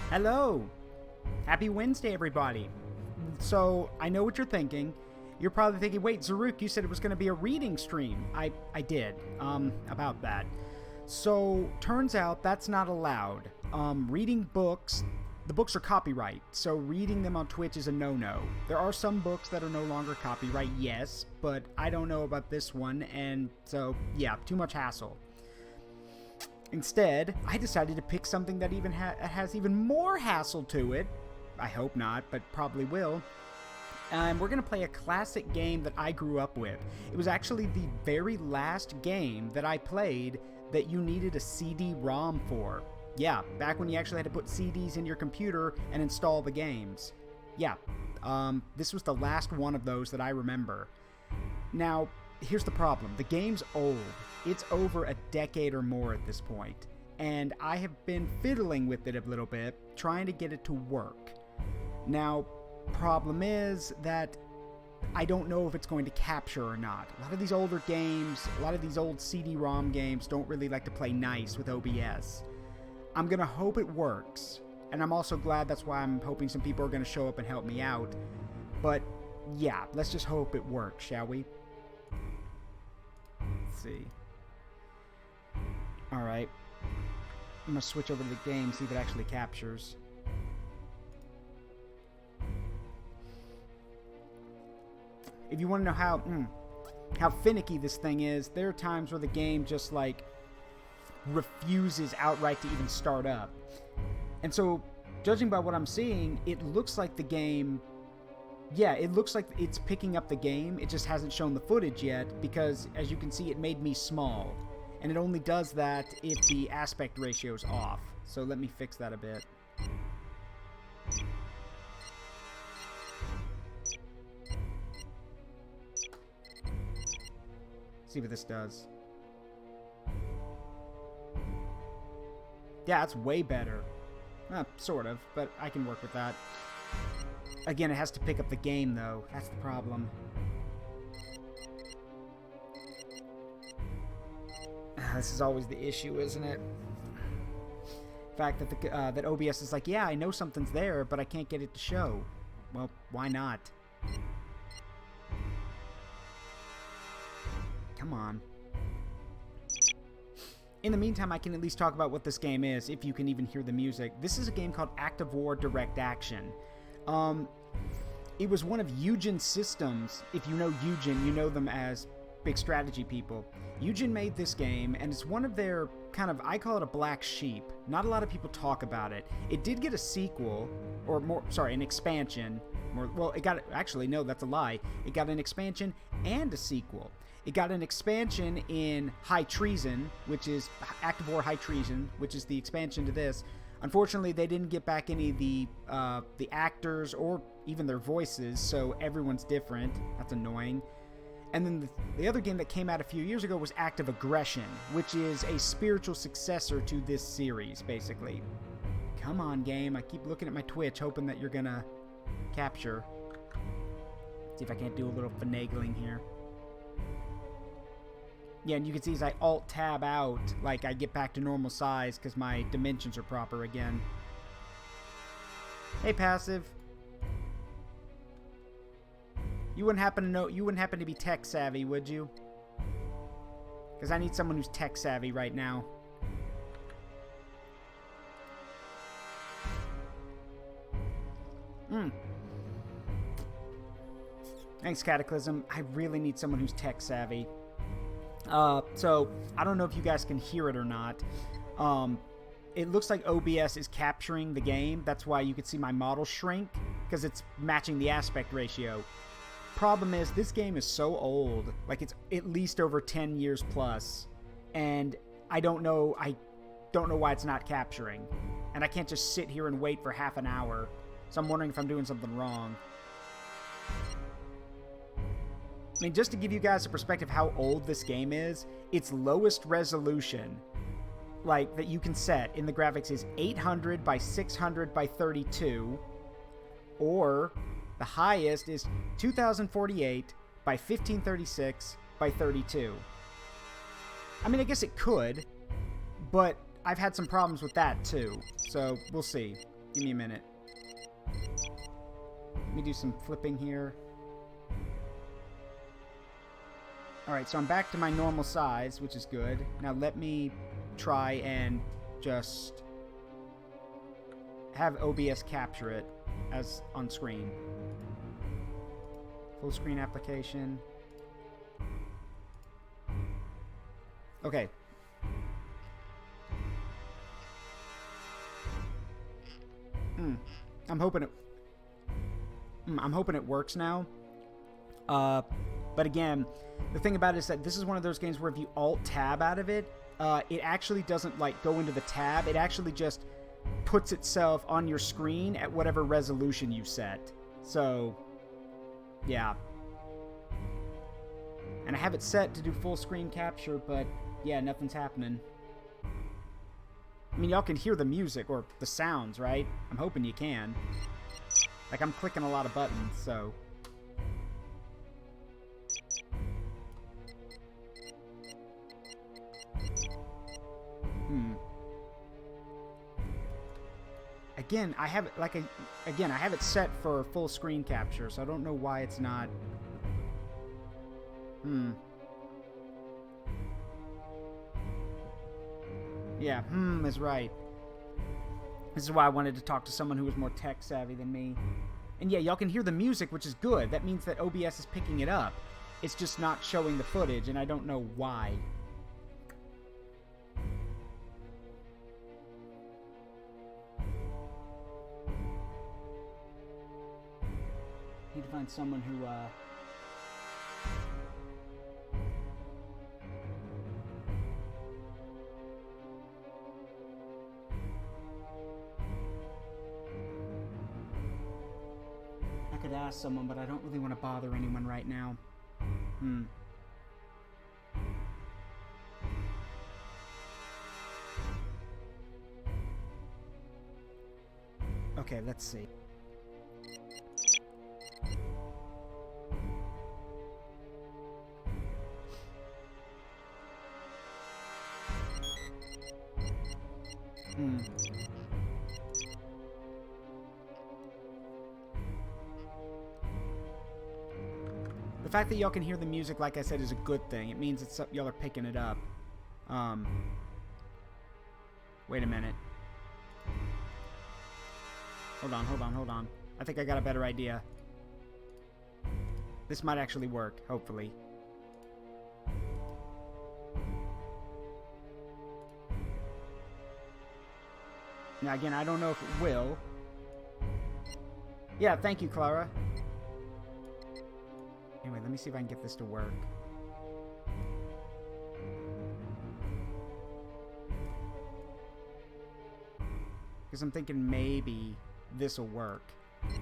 Hello! Happy Wednesday, everybody! So, I know what you're thinking. You're probably thinking, wait, Zaruk, you said it was going to be a reading stream. I did, about that. So, turns out that's not allowed. Reading books, the books are copyright, so reading them on Twitch is a no-no. There are some books that are no longer copyright, yes, but I don't know about this one, and so, yeah, too much hassle. Instead, I decided to pick something that even has even more hassle to it. I hope not, but probably will. And we're going to play a classic game that I grew up with. It was actually the very last game that I played that you needed a CD-ROM for. Yeah, back when you actually had to put CDs in your computer and install the games. Yeah, this was the last one of those that I remember. Now, here's the problem. The game's old. It's over a decade or more at this point, and I have been fiddling with it a little bit, trying to get it to work. Now, problem is that I don't know if it's going to capture or not. A lot of these older games, a lot of these old CD-ROM games don't really like to play nice with OBS. I'm gonna hope it works, and I'm also glad that's why I'm hoping some people are gonna show up and help me out. But yeah, let's just hope it works, shall we? Let's see. Alright. I'm gonna switch over to the game, see if it actually captures. If you want to know how finicky this thing is, there are times where the game just like refuses outright to even start up. And so, judging by what I'm seeing, it looks like the game, yeah, it looks like it's picking up the game. It just hasn't shown the footage yet because, as you can see, it made me small. And it only does that if the aspect ratio is off. So let me fix that a bit. See what this does. Yeah, it's way better. Sort of, but I can work with that. Again, it has to pick up the game, though. That's the problem. This is always the issue, isn't it? The fact that that OBS is like, yeah, I know something's there, but I can't get it to show. Well, why not? Come on. In the meantime, I can at least talk about what this game is, if you can even hear the music. This is a game called Action VOD Direct Action. It was one of Eugen's systems. If you know Eugen, you know them as big strategy people. Eugen made this game, and it's one of their kind of, I call it a black sheep. Not a lot of people talk about it. It did get a sequel, or more, sorry, an expansion. Well, it got, actually, no, that's a lie. It got an expansion and a sequel. It got an expansion in High Treason, which is Active War High Treason, which is the expansion to this. Unfortunately, they didn't get back any of the actors or even their voices, so everyone's different. That's annoying. And then the other game that came out a few years ago was Active Aggression, which is a spiritual successor to this series, basically. Come on, game. I keep looking at my Twitch, hoping that you're gonna capture. See if I can't do a little finagling here. Yeah, and you can see as I Alt-Tab out, like, I get back to normal size because my dimensions are proper again. Hey, Passive. You wouldn't happen to know, you wouldn't happen to be tech savvy, would you? Because I need someone who's tech savvy right now. Thanks, Cataclysm. I really need someone who's tech savvy. So, I don't know if you guys can hear it or not. It looks like OBS is capturing the game. That's why you can see my model shrink, because it's matching the aspect ratio. Problem is, this game is so old, like it's at least over 10 years plus, and I don't know why it's not capturing. And I can't just sit here and wait for half an hour, so I'm wondering if I'm doing something wrong. I mean, just to give you guys a perspective how old this game is, its lowest resolution, like, that you can set in the graphics is 800 by 600 by 32, or the highest is 2048 by 1536 by 32. I mean, I guess it could, but I've had some problems with that too, so we'll see. Give me a minute. Let me do some flipping here. Alright, so I'm back to my normal size, which is good. Now let me try and just have OBS capture it as on screen. Full screen application. Okay. I'm hoping it works now. But again, the thing about it is that this is one of those games where if you Alt-Tab out of it, it actually doesn't, like, go into the tab. It actually just puts itself on your screen at whatever resolution you set. So, yeah. And I have it set to do full screen capture, but, yeah, nothing's happening. I mean, y'all can hear the music, or the sounds, right? I'm hoping you can. Like, I'm clicking a lot of buttons, so... Again, I have it I have it set for full screen capture, so I don't know why it's not. Yeah, is right. This is why I wanted to talk to someone who was more tech savvy than me. And yeah, y'all can hear the music, which is good. That means that OBS is picking it up. It's just not showing the footage, and I don't know why. Need to find someone who, I could ask someone, but I don't really want to bother anyone right now. Okay, let's see. The fact that y'all can hear the music, like I said, is a good thing. It means it's y'all are picking it up. Wait a minute. Hold on. I think I got a better idea. This might actually work, hopefully. Now, again, I don't know if it will. Yeah, thank you, Clara. Anyway, let me see if I can get this to work. Because I'm thinking maybe this will work.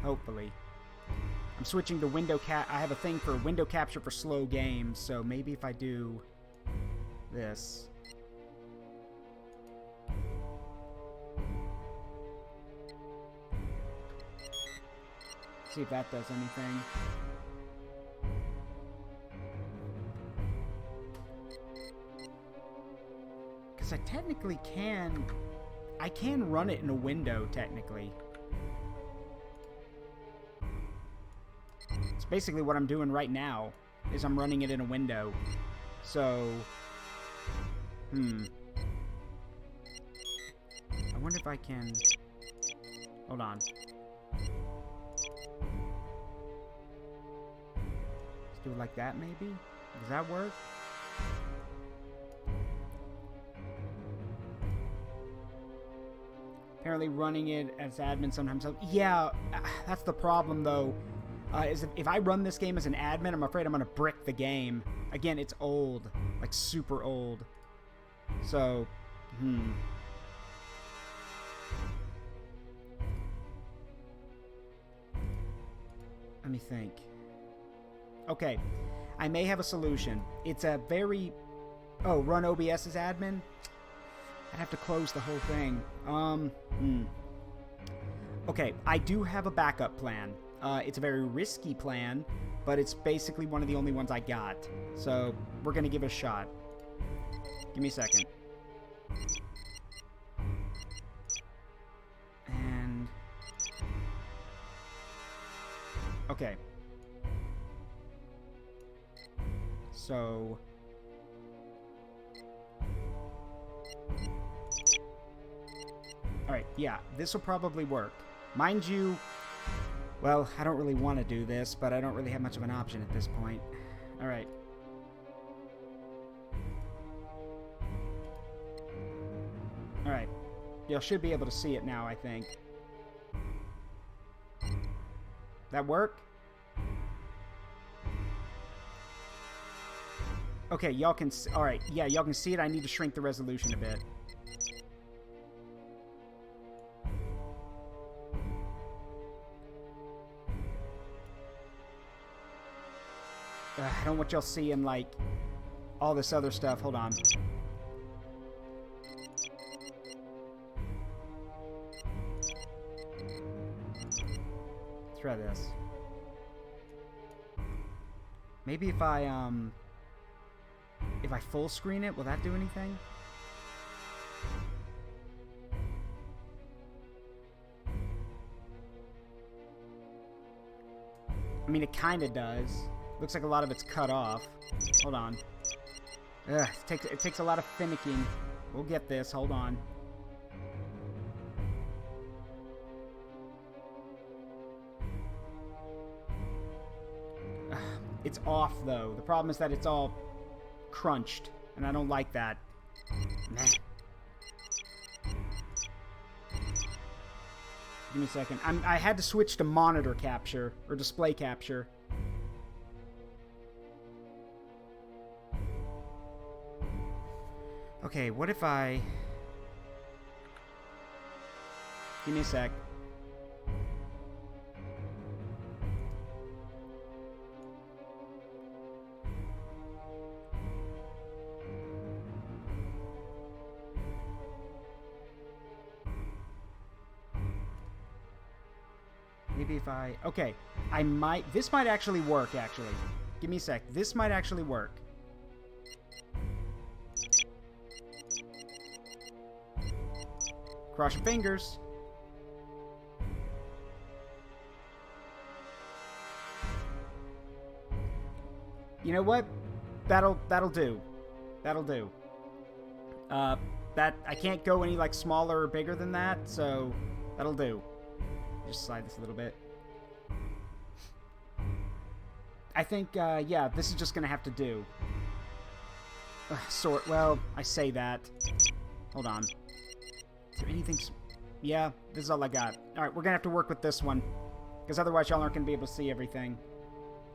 Hopefully. I'm switching to window cap. I have a thing for window capture for slow games, so maybe if I do this. See if that does anything. Because I technically can... I can run it in a window, technically. It's basically what I'm doing right now, is I'm running it in a window. So... I wonder if I can... Hold on. Let's do it like that, maybe? Does that work? Apparently running it as admin sometimes... Yeah, that's the problem, though. Is if I run this game as an admin, I'm afraid I'm going to brick the game. Again, it's old. Like, super old. So, Let me think. Okay. I may have a solution. It's a very... Oh, run OBS as admin? I'd have to close the whole thing. Okay, I do have a backup plan. It's a very risky plan, but it's basically one of the only ones I got. So, we're gonna give it a shot. Give me a second. And... Okay. So... Alright, yeah, this will probably work. Mind you, well, I don't really want to do this, but I don't really have much of an option at this point. Alright. Alright. Y'all should be able to see it now, I think. That work? Okay, y'all can... Alright, yeah, y'all can see it. I need to shrink the resolution a bit. I don't want y'all seeing, like, all this other stuff. Hold on. Let's try this. Maybe if I full screen it, will that do anything? I mean, it kind of does. Looks like a lot of it's cut off. Hold on. Ugh, it takes a lot of finicking. We'll get this. Hold on. Ugh, it's off, though. The problem is that it's all crunched, and I don't like that. Nah. Give me a second. I had to switch to monitor capture, or display capture. Okay, what if I... Give me a sec. Maybe if I... Okay, I might... This might actually work, actually. Give me a sec. This might actually work. Cross your fingers. You know what? That'll do. That'll do. That I can't go any like smaller or bigger than that, so that'll do. Just slide this a little bit. I think yeah, this is just gonna have to do. Well, I say that. Hold on. Is there anything... Yeah, this is all I got. Alright, we're gonna have to work with this one. Because otherwise y'all aren't gonna be able to see everything.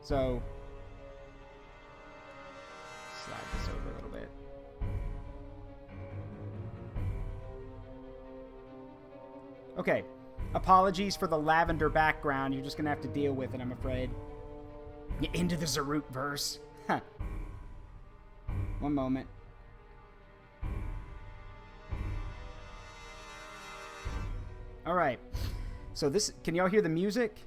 So... Slide this over a little bit. Okay. Apologies for the lavender background. You're just gonna have to deal with it, I'm afraid. Into the Zaruk verse. Huh. One moment. Alright, so this, can y'all hear the music?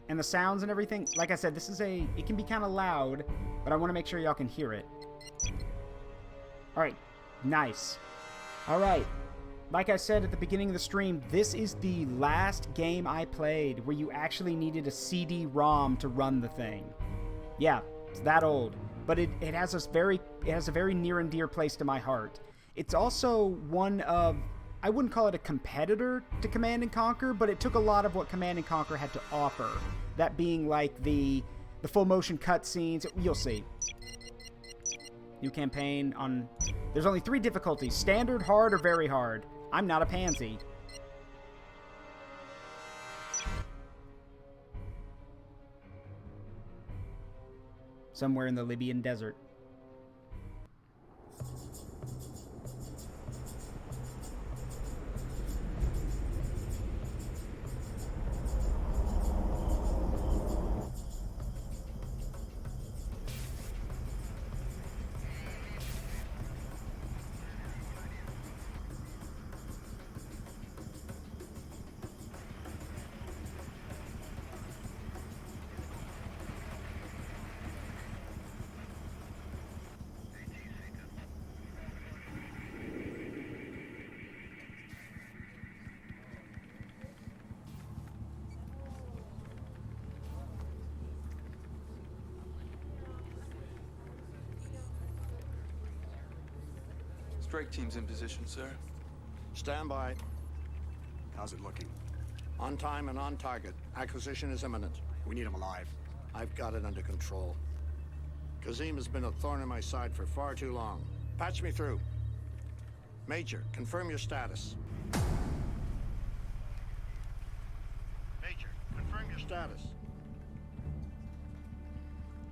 And the sounds and everything? Like I said, this is it can be kind of loud, but I want to make sure y'all can hear it. Alright, nice. Alright, like I said at the beginning of the stream, this is the last game I played where you actually needed a CD-ROM to run the thing. Yeah, it's that old. But it has a very near and dear place to my heart. It's also one of... I wouldn't call it a competitor to Command & Conquer, but it took a lot of what Command & Conquer had to offer. That being like the full motion cutscenes. You'll see. New campaign on... There's only 3 difficulties. Standard, hard, or very hard. I'm not a pansy. Somewhere in the Libyan Desert. strike team's in position, sir. Stand by. How's it looking? On time and on target. Acquisition is imminent. We need him alive. I've got it under control. Kazim has been a thorn in my side for far too long. Patch me through. Major, confirm your status. Major, confirm your status.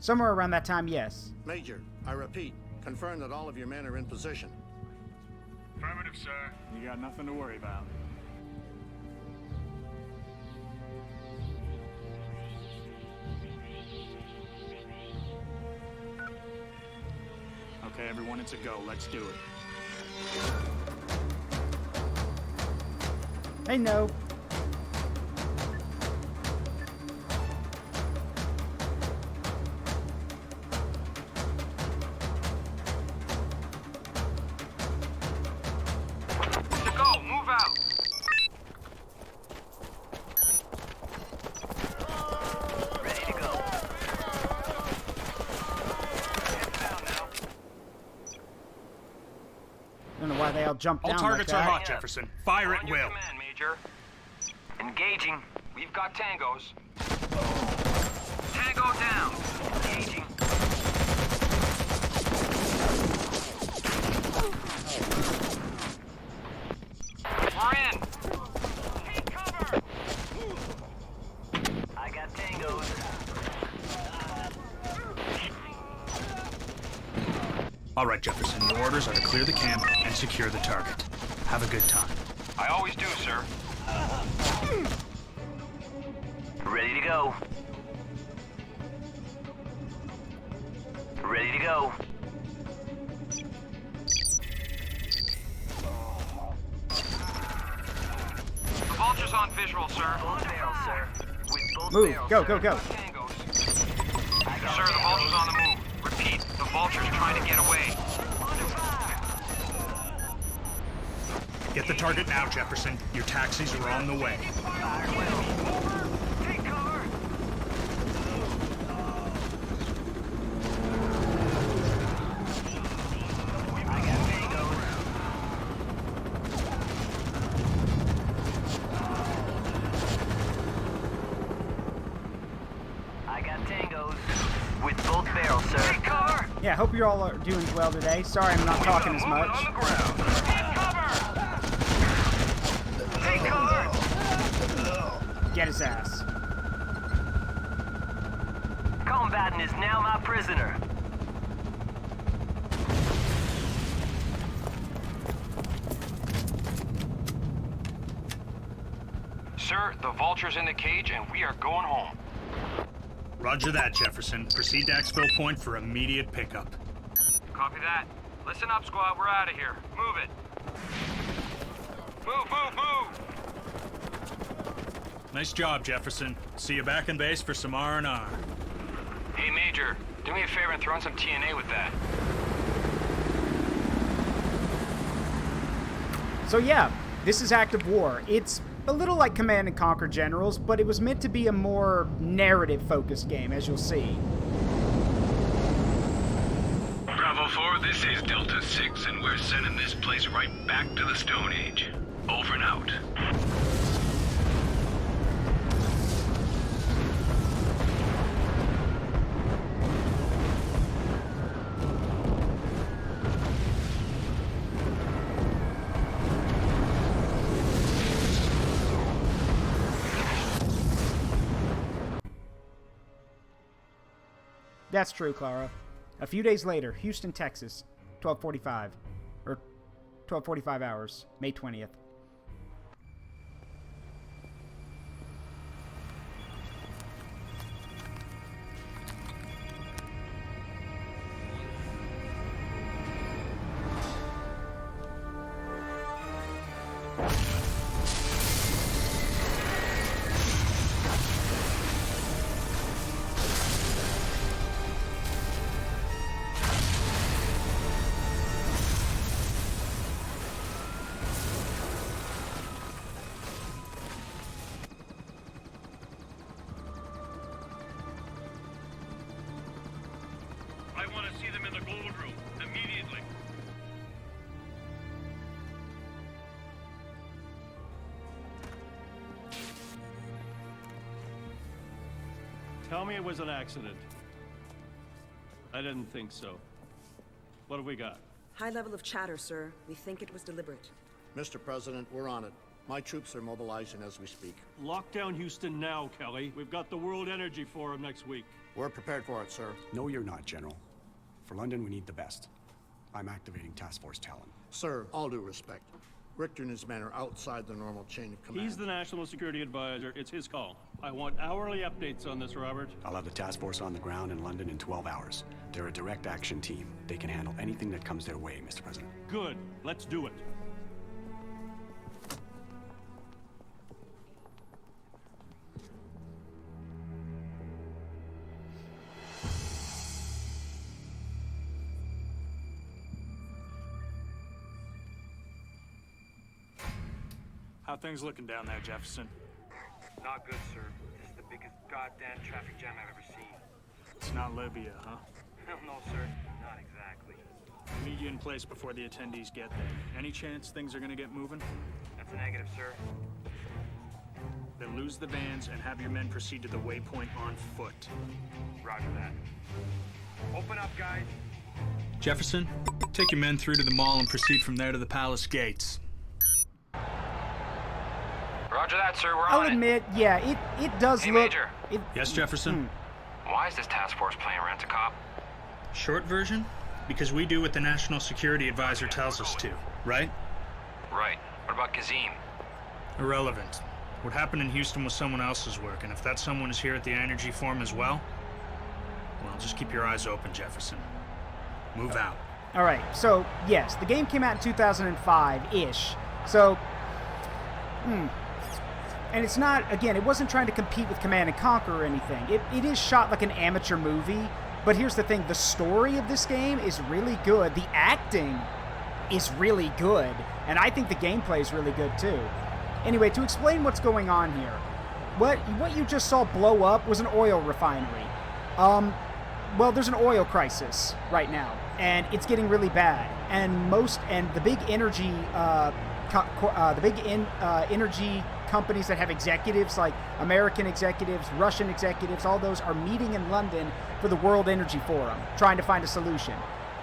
Somewhere around that time, yes. Major, I repeat, confirm that all of your men are in position. Affirmative, sir. You got nothing to worry about. Okay, everyone, it's a go. Let's do it. Hey, no. To go, move out. Ready to go. Inbound now. I don't know why they all jumped All down targets like are that. hot, Jefferson. Fire at On your will. command, Major. Engaging. We've got tangos. Tango down. Engaging. We're in. Take cover. I got tangos. All right, Jefferson. Your orders are to clear the camp and secure the target. Have a good time. I always do, sir. Ready to go. Ready to go. The vulture's on visual, sir. Both barrels, sir. With both Move. barrels, Go, sir. go, go. Tangos. Sir, the vulture's on the move. Repeat, the vulture's trying to get away. Get the target now, Jefferson. Your taxis are on the way. Fire well. Take cover. I got tangos. I got tangos. With both barrels, sir. Take cover. Yeah, hope you all are doing well today. Sorry I'm not talking as much. On the ground. Get cover. Take cover. Get his ass. Combatant is now my prisoner. Sir, the vulture's in the cage and we are going home. Roger that, Jefferson. Proceed to Exfil Point for immediate pickup. Copy that. Listen up, squad. We're out of here. Move it. Move, move, move. Nice job, Jefferson. See you back in base for some R&R. Hey, Major. Do me a favor and throw in some TNA with that. So yeah, this is Active War. It's a little like Command and Conquer Generals, but it was meant to be a more narrative-focused game, as you'll see. Bravo 4, this is Delta 6, and we're sending this place right back to the Stone Age. Over and out. That's true, Clara. A few days later, Houston, Texas, 12:45, or 12:45 hours, May 20th. I want to see them in the gold room, immediately. Tell me it was an accident. I didn't think so. What have we got? High level of chatter, sir. We think it was deliberate. Mr. President, we're on it. My troops are mobilizing as we speak. Lock down Houston now, Kelly. We've got the World Energy Forum next week. We're prepared for it, sir. No, you're not, General. For London, we need the best. I'm activating Task Force Talon. Sir, all due respect. Richter and his men are outside the normal chain of command. He's the National Security Advisor. It's his call. I want hourly updates on this, Robert. I'll have the task force on the ground in London in 12 hours. They're a direct action team. They can handle anything that comes their way, Mr. President. Good. Let's do it. How things looking down there, Jefferson? Not good, sir. This is the biggest goddamn traffic jam I've ever seen. It's not Libya, huh? Hell no, sir. Not exactly. Meet you in place before the attendees get there. Any chance things are gonna get moving? That's a negative, sir. Then lose the vans and have your men proceed to the waypoint on foot. Roger that. Open up, guys. Jefferson, take your men through to the mall and proceed from there to the palace gates. Roger that, sir. We're I'll on admit, yeah, it does Hey, look... Major. Yes, Jefferson? Why is this task force playing rent-a-cop? Short version? Because we do what the National Security Advisor tells us to, right? Right. What about Kazim? Irrelevant. What happened in Houston was someone else's work, and if that someone is here at the Energy Forum as well, just keep your eyes open, Jefferson. Move out. All right, so, yes, the game came out in 2005-ish. So, and it's not, again, it wasn't trying to compete with Command & Conquer or anything. It is shot like an amateur movie, but here's the thing. The story of this game is really good. The acting is really good, and I think the gameplay is really good, too. Anyway, to explain what's going on here, what you just saw blow up was an oil refinery. Well, there's an oil crisis right now, and it's getting really bad. And the big energy energy companies that have executives, like American executives, Russian executives, all those are meeting in London for the World Energy Forum, trying to find a solution.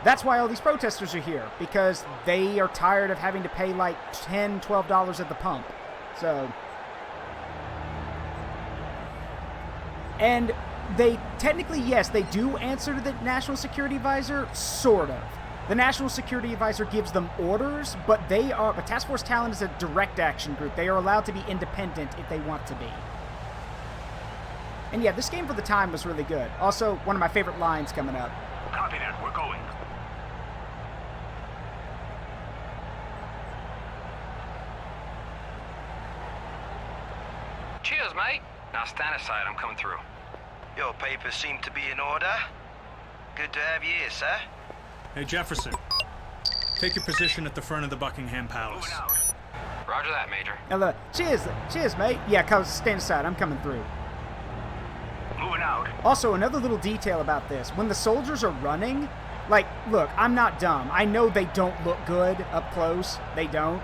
That's why all these protesters are here, because they are tired of having to pay like $10, $12 at the pump. So, and they technically, yes, they do answer to the National Security Advisor, sort of. The National Security Advisor gives them orders, but Task Force Talon is a direct action group. They are allowed to be independent if they want to be. And yeah, this game for the time was really good. Also, one of my favorite lines coming up. Copy that. We're going. Cheers, mate. Now stand aside. I'm coming through. Your papers seem to be in order. Good to have you here, sir. Hey, Jefferson. Take your position at the front of the Buckingham Palace. Moving out. Roger that, Major. Now, cheers, mate. Yeah, stand aside. I'm coming through. Moving out. Also, another little detail about this. When the soldiers are running, like, look, I'm not dumb. I know they don't look good up close. They don't.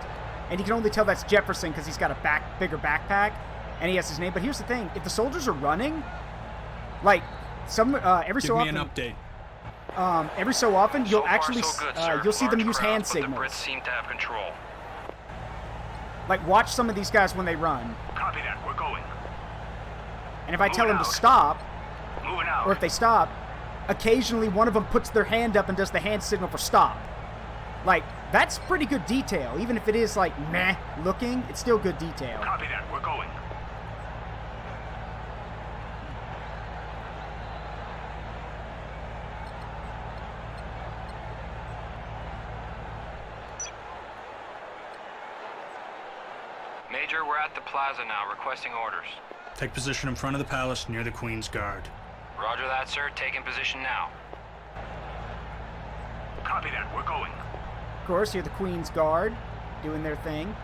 And you can only tell that's Jefferson because he's got a bigger backpack, and he has his name. But here's the thing. If the soldiers are running, like, every so often... Give me an update. Every so often, you'll So far, actually so good, sir. you'll see them Large use crowd, hand but signals. The Brits seem to have control. Like, watch some of these guys when they run. Copy that. We're going. And if I tell them Moving to out. stop, Moving out. or if they stop, occasionally one of them puts their hand up and does the hand signal for stop. Like, that's pretty good detail. Even if it is, like, meh looking, it's still good detail. Copy that. We're going. Major, we're at the plaza now, requesting orders. Take position in front of the palace near the Queen's Guard. Roger that, sir. Taking position now. Copy that. We're going. Of course, you're the Queen's Guard, doing their thing.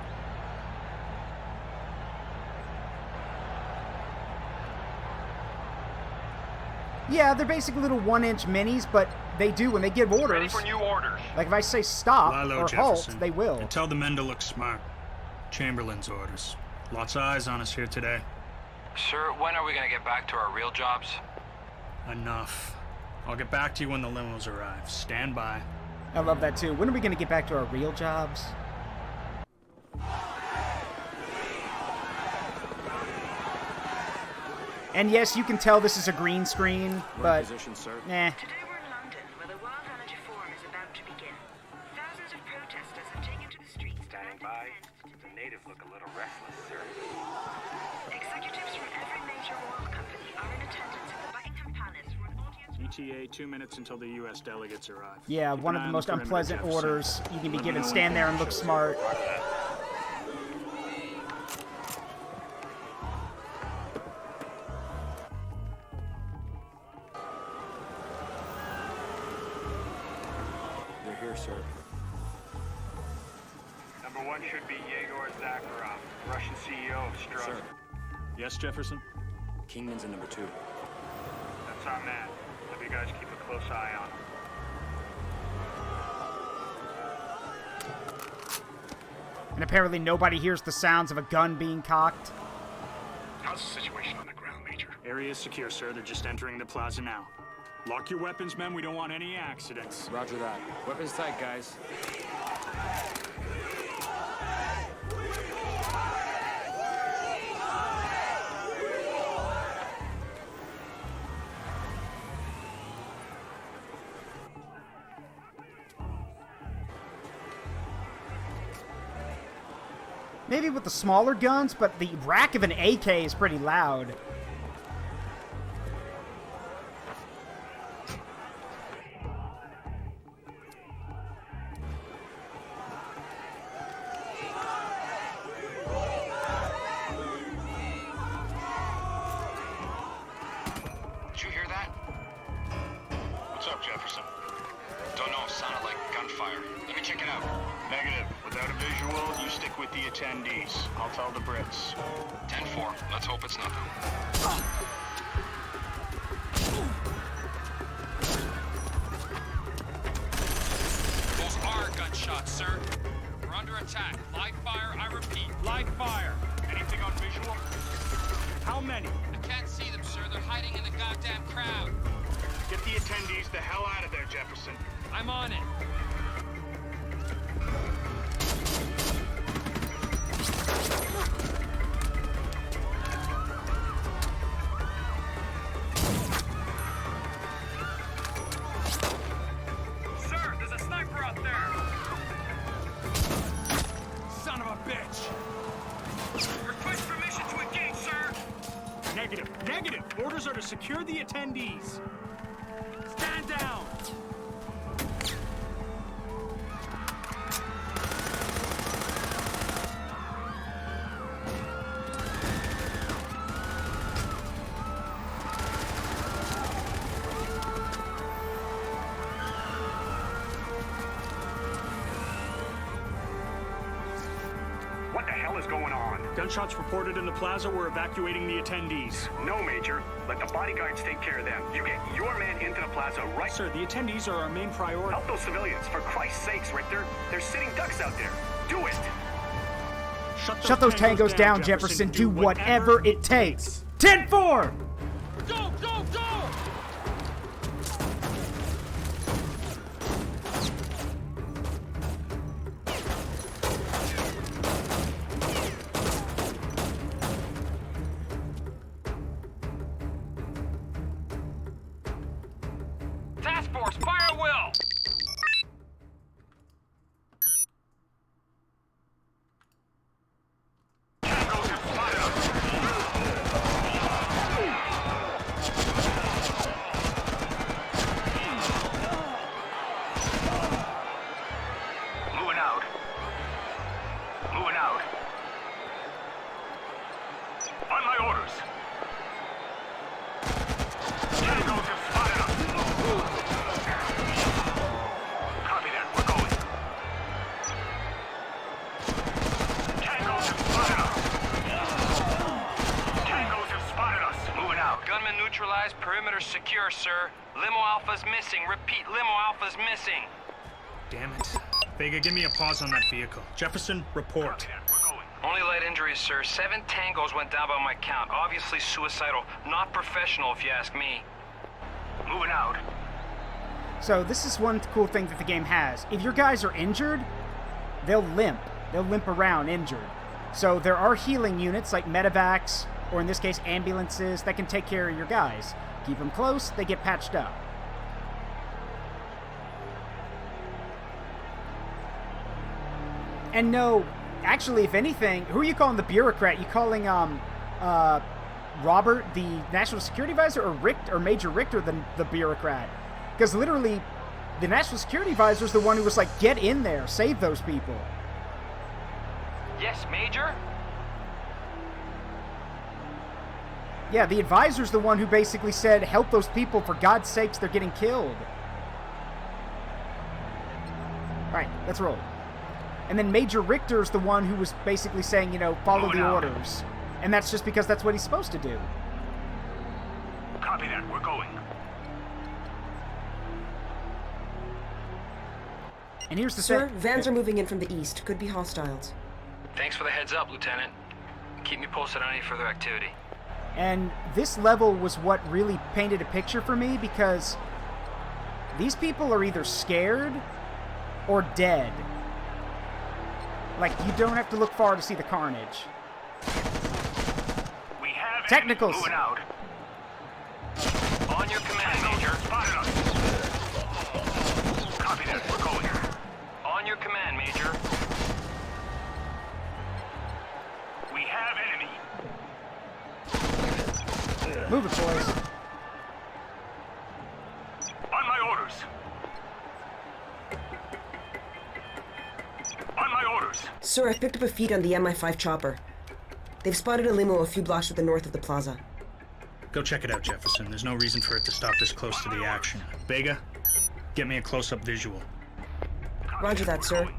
Yeah, they're basically little 1-inch minis, but they do, when they give orders... Ready for new orders. Like, if I say stop Lie low, or Jefferson. halt, they will. And tell the men to look smart. Chamberlain's orders. Lots of eyes on us here today. Sir, when are we going to get back to our real jobs? Enough. I'll get back to you when the limos arrive. Stand by. I love that too. When are we going to get back to our real jobs? And yes, you can tell this is a green screen, but Position, sir. nah. Today we're in London, where the World Energy Forum is about to begin. Thousands of protesters have taken to the streets. Standing by. The natives look a little restless, sir. Executives from every major oil company are in attendance at the Buckingham Palace for an audience. ETA 2 minutes until the U.S. delegates arrive. Yeah, Keep one an of eye the on most perimeter, unpleasant Jefferson. orders you can be Let me given. know when Stand there and look shows up. smart. They're here, sir. Number 1 should be Yegor Zakharov, Russian CEO of Strauss. Sir. Yes, Jefferson? Kingman's in number 2. That's our man. Have you guys keep a close eye on him. And apparently nobody hears the sounds of a gun being cocked. How's the situation on the ground, Major? Area is secure, sir. They're just entering the plaza now. Lock your weapons, men. We don't want any accidents. Roger that. Weapons tight, guys. Maybe with the smaller guns, but the rack of an AK is pretty loud. Did you hear that? What's up, Jefferson? Don't know, it sounded like gunfire. Let me check it out. Negative. Without a visual, you stick with the attendees. I'll tell the Brits. 10-4. Let's hope it's nothing. Those are gunshots, sir. We're under attack. Live fire, I repeat. Live fire. Anything on visual? How many? I can't see them, sir. They're hiding in the goddamn crowd. Get the attendees the hell out of there, Jefferson. I'm on it. Sir, there's a sniper out there! Son of a bitch. Request permission to engage, sir. Negative. Negative! Orders are to secure the attendees. Stand down! What the hell is going on? Gunshots reported in the plaza. We're evacuating the attendees. No, Major. Let the bodyguards take care of them. You get your man into the plaza right... Sir, the attendees are our main priority. Help those civilians. For Christ's sakes, Richter. They're sitting ducks out there. Do it! Shut those tangos down, Jefferson. Do whatever it takes. 10-4! Go, go, go! Task force, fire at will! Moving out. Moving out. On my orders. Tangos have spotted us. Copy that. We're going. Tangos have spotted us. Tangos have spotted us. Moving out. Gunman neutralized, perimeter secure, sir. Limo Alpha's missing. Repeat, Limo Alpha's missing. Damn it. Vega, give me a pause on that vehicle. Jefferson, report. Copy that. We're going. Only light injuries, sir. 7 tangos went down by my count. Obviously suicidal. Not professional, if you ask me. Moving out. So this is one cool thing that the game has. If your guys are injured, they'll limp. They'll limp around injured. So there are healing units like medevacs, or in this case ambulances, that can take care of your guys. Keep them close, they get patched up. And no, actually, if anything, who are you calling the bureaucrat? You calling Robert, the National Security Advisor, or Major Richter, the bureaucrat? Because literally, the National Security Advisor is the one who was like, get in there, save those people. Yes, Major? Yeah, the advisor's the one who basically said, help those people, for God's sakes, they're getting killed. Alright, let's roll. And then Major Richter's the one who was basically saying, you know, follow the orders. And that's just because that's what he's supposed to do. Copy that, we're going. And here's the Sir, vans are moving in from the east. Could be hostiles. Thanks for the heads up, Lieutenant. Keep me posted on any further activity. And this level was what really painted a picture for me, because these people are either scared or dead. Like, you don't have to look far to see the carnage. We have technicals. Moving out. On your command, Major. Spotted us. Copy that, we're going. On your command, Major. We have enemy. Move it, boys. On my orders. On my orders. Sir, I've picked up a feed on the MI5 chopper. They've spotted a limo a few blocks to the north of the plaza. Go check it out, Jefferson. There's no reason for it to stop this close to the action. Vega, get me a close-up visual. Roger that, sir.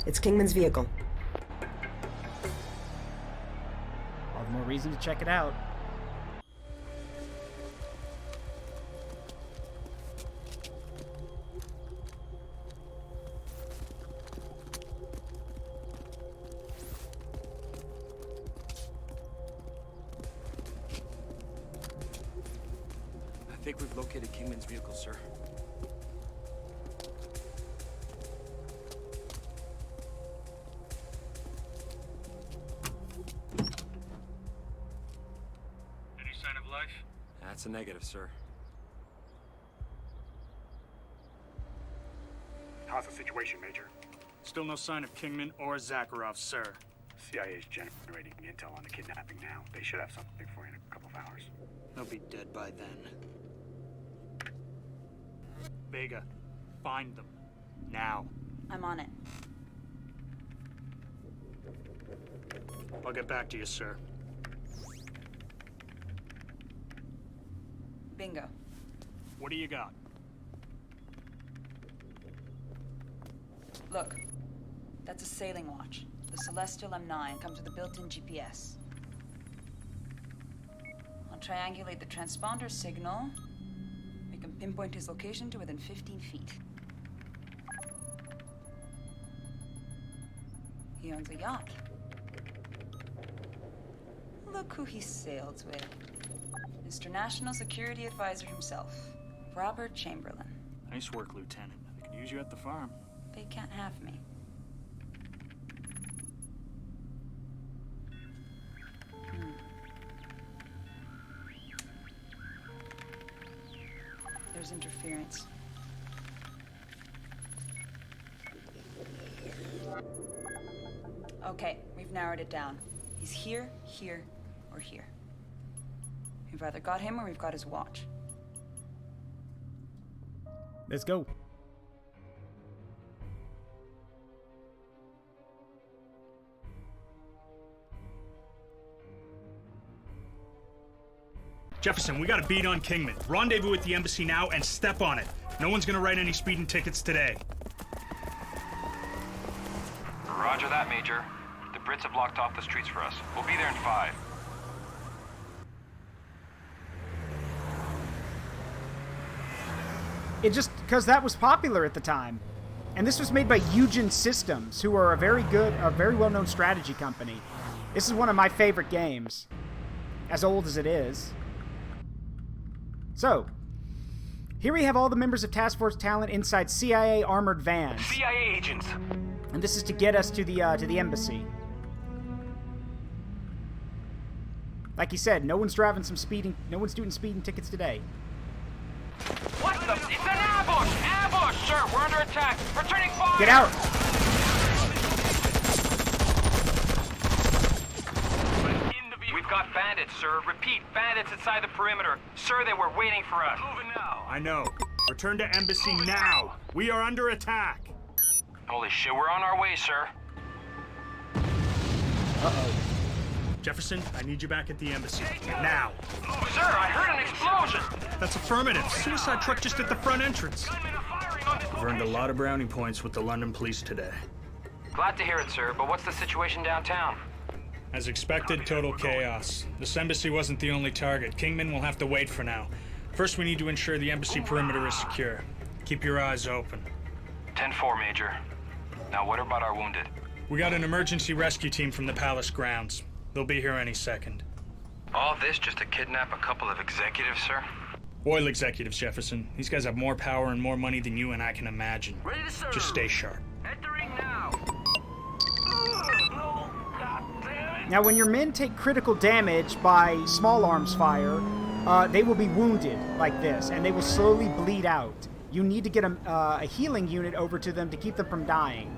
It's Kingman's vehicle. All the more reason to check it out. I think we've located Kingman's vehicle, sir. Any sign of life? That's a negative, sir. How's the situation, Major? Still no sign of Kingman or Zakharov, sir. CIA's generating intel on the kidnapping now. They should have something for you in a couple of hours. They'll be dead by then. Vega, find them. Now. I'm on it. I'll get back to you, sir. Bingo. What do you got? Look, that's a sailing watch. The Celestial M9 comes with a built-in GPS. I'll triangulate the transponder signal. We can pinpoint his location to within 15 feet. He owns a yacht. Look who he sails with. Mr. National Security Advisor himself, Robert Chamberlain. Nice work, Lieutenant. I could use you at the farm. They can't have me. There's interference. Okay, we've narrowed it down. He's here, here, or here. We've either got him or we've got his watch. Let's go. Jefferson, we got a beat on Kingman. Rendezvous at the embassy now and step on it. No one's gonna write any speeding tickets today. Roger that, Major. The Brits have blocked off the streets for us. We'll be there in 5. It just, because that was popular at the time. And this was made by Eugen Systems, who are a very well-known strategy company. This is one of my favorite games, as old as it is. So, here we have all the members of Task Force Talent inside CIA armored vans. CIA agents. And this is to get us to the embassy. Like he said, no one's doing speeding tickets today. What the? It's an ambush! Ambush, sir! We're under attack! Returning fire! Get out! We've got bandits, sir. Repeat, bandits inside the perimeter. Sir, they were waiting for us. Moving now. I know. Return to embassy now. We are under attack. Holy shit, we're on our way, sir. Uh-oh. Jefferson, I need you back at the embassy. Now. Sir, I heard an explosion! That's affirmative. Suicide truck just at the front entrance. We've earned a lot of brownie points with the London police today. Glad to hear it, sir, but what's the situation downtown? As expected, total chaos. This embassy wasn't the only target. Kingman will have to wait for now. First, we need to ensure the embassy perimeter is secure. Keep your eyes open. 10-4, Major. Now, what about our wounded? We got an emergency rescue team from the palace grounds. They'll be here any second. All this just to kidnap a couple of executives, sir? Oil executives, Jefferson. These guys have more power and more money than you and I can imagine. Ready to serve. Just stay sharp. Entering now. No, God damn it. Now, when your men take critical damage by small arms fire, they will be wounded like this, and they will slowly bleed out. You need to get a healing unit over to them to keep them from dying.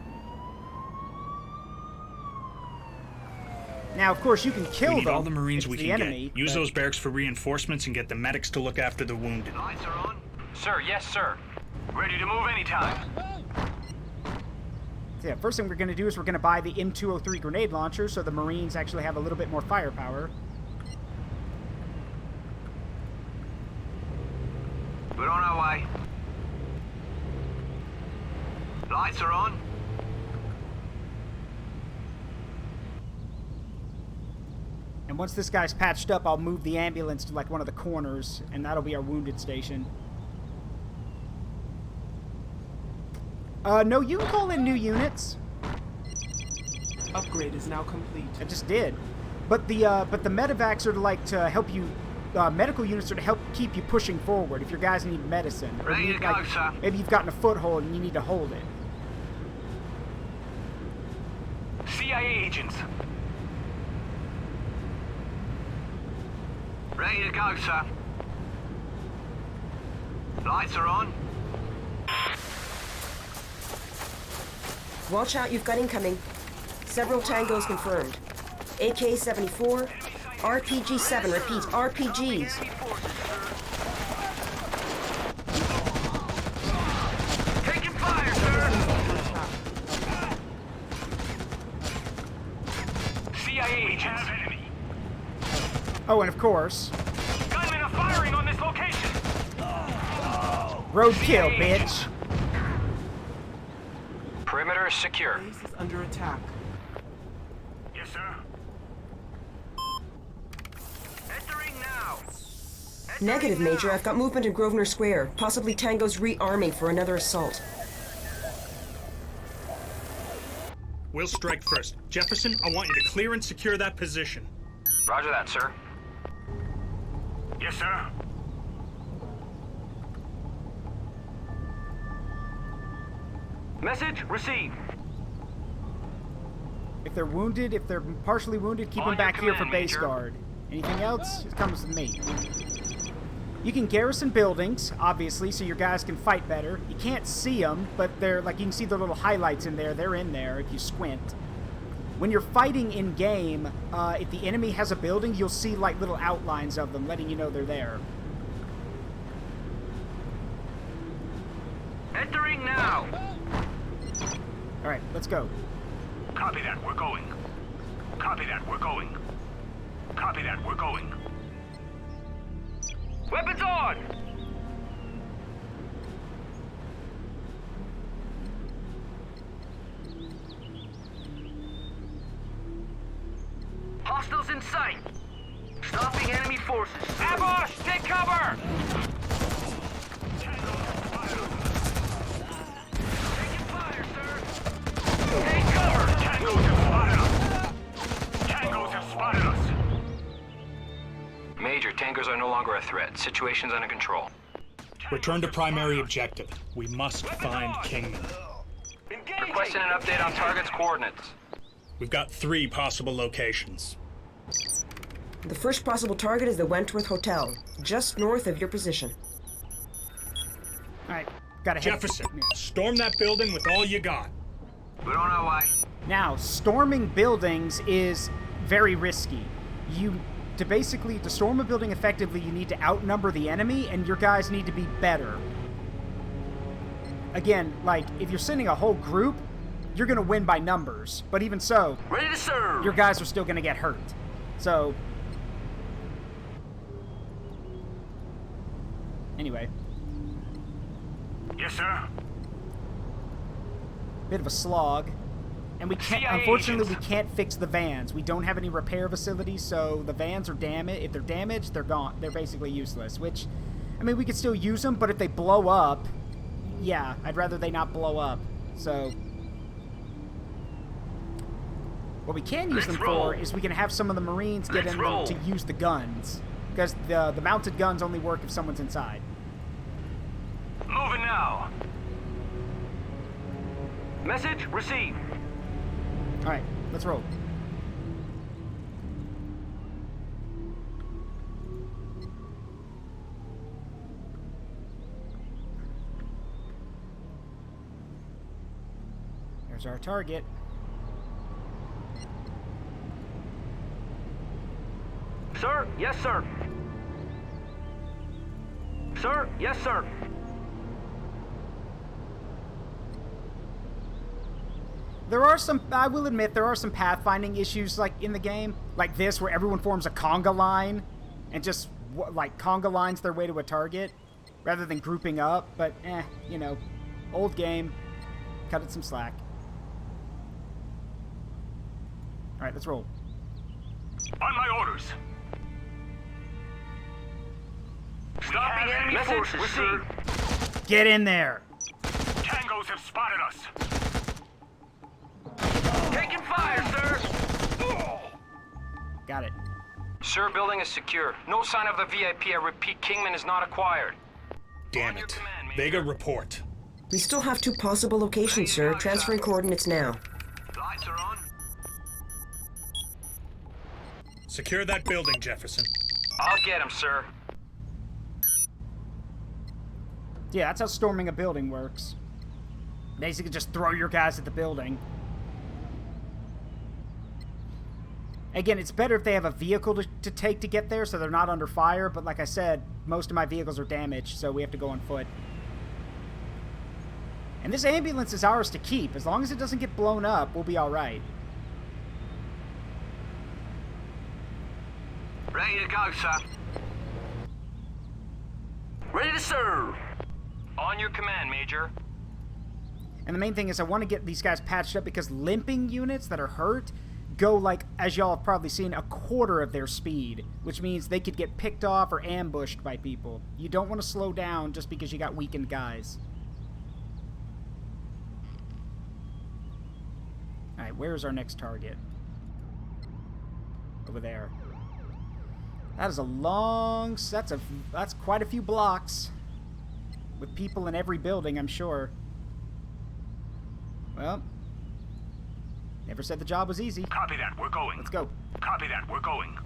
Now, of course, you can kill we need them. all the Marines it's we the can enemy, get. Use those barracks for reinforcements and get the medics to look after the wounded. Lights are on. Sir, yes, sir. Ready to move anytime. So yeah, first thing we're going to do is we're going to buy the M203 grenade launcher so the Marines actually have a little bit more firepower. We're on our way. Lights are on. And once this guy's patched up, I'll move the ambulance to like one of the corners, and that'll be our wounded station. No, you can call in new units. Upgrade is now complete. I just did. But the medevacs are to like to help you. Medical units are to help keep you pushing forward if your guys need medicine. Or Ready to go, sir. Maybe you've gotten a foothold and you need to hold it. CIA agents. Ready to go, sir. Lights are on. Watch out, you've got incoming. Several tangos confirmed. AK-74, RPG-7, repeat, RPGs. Taking fire, sir. CIA agents. Oh, and of course, Gunmen are firing on this location. roadkill, bitch. Perimeter is secure. Base is under attack. Yes, sir. Entering now. Negative, Major. I've got movement in Grosvenor Square. Possibly tangos rearming for another assault. We'll strike first. Jefferson, I want you to clear and secure that position. Roger that, sir. Yes, sir. Message received. If they're wounded, if they're partially wounded, keep On them back your here for command, base Major. guard. Anything else? It comes with me. You can garrison buildings, obviously, so your guys can fight better. You can't see them, but they're like you can see the little highlights in there. They're in there if you squint. When you're fighting in game, if the enemy has a building, you'll see like little outlines of them, letting you know they're there. Entering now. All right, let's go. Copy that, we're going. Copy that, we're going. Copy that, we're going. Weapons on. Hostiles in sight. Stopping enemy forces. Ambush! Take cover! Taking fire. prisoners are no longer a threat. Situation's under control. Return to primary objective. We must find Kingman. Requesting an update on target's coordinates. We've got 3 possible locations. The first possible target is the Wentworth Hotel, just north of your position. Alright, gotta head. Jefferson, storm that building with all you got. We're on our way. Now, storming buildings is very risky. To storm a building effectively, you need to outnumber the enemy, and your guys need to be better. Again, like, if you're sending a whole group, you're gonna win by numbers. But even so, Ready to serve. your guys are still gonna get hurt. So, anyway. Yes, sir. Bit of a slog. And we can't, unfortunately, we can't fix the vans. We don't have any repair facilities, so the vans are damaged. If they're damaged, they're gone. They're basically useless, which, I mean, we could still use them, but if they blow up, yeah, I'd rather they not blow up. So, what we can use them for is we can have some of the Marines get in them to use the guns. Because the mounted guns only work if someone's inside. Moving now. Message received. Alright, let's roll. There's our target. Sir, yes, sir. Sir, yes, sir. There are some, I will admit, there are some pathfinding issues, like, in the game. Like this, where everyone forms a conga line and just, like, conga lines their way to a target rather than grouping up. But, you know, old game. Cut it some slack. Alright, let's roll. On my orders. Stopping enemy forces, sir. Get in there! Tangos have spotted us. Taking fire, sir. Got it. Sir, building is secure. No sign of the VIP. I repeat, Kingman is not acquired. Damn it. Vega, report. We still have 2 possible locations, sir. Transferring coordinates now. Lights are on. Secure that building, Jefferson. I'll get him, sir. Yeah, that's how storming a building works. Basically, just throw your guys at the building. Again, it's better if they have a vehicle to take to get there, so they're not under fire, but like I said, most of my vehicles are damaged, so we have to go on foot. And this ambulance is ours to keep. As long as it doesn't get blown up, we'll be alright. Ready to go, sir. Ready to serve. On your command, Major. And the main thing is I want to get these guys patched up because limping units that are hurt go, like, as y'all have probably seen, a quarter of their speed, which means they could get picked off or ambushed by people. You don't want to slow down just because you got weakened guys. Alright, where's our next target? Over there. That is a long... That's quite a few blocks. With people in every building, I'm sure. Well... Never said the job was easy. Copy that, we're going. Let's go. Copy that, we're going.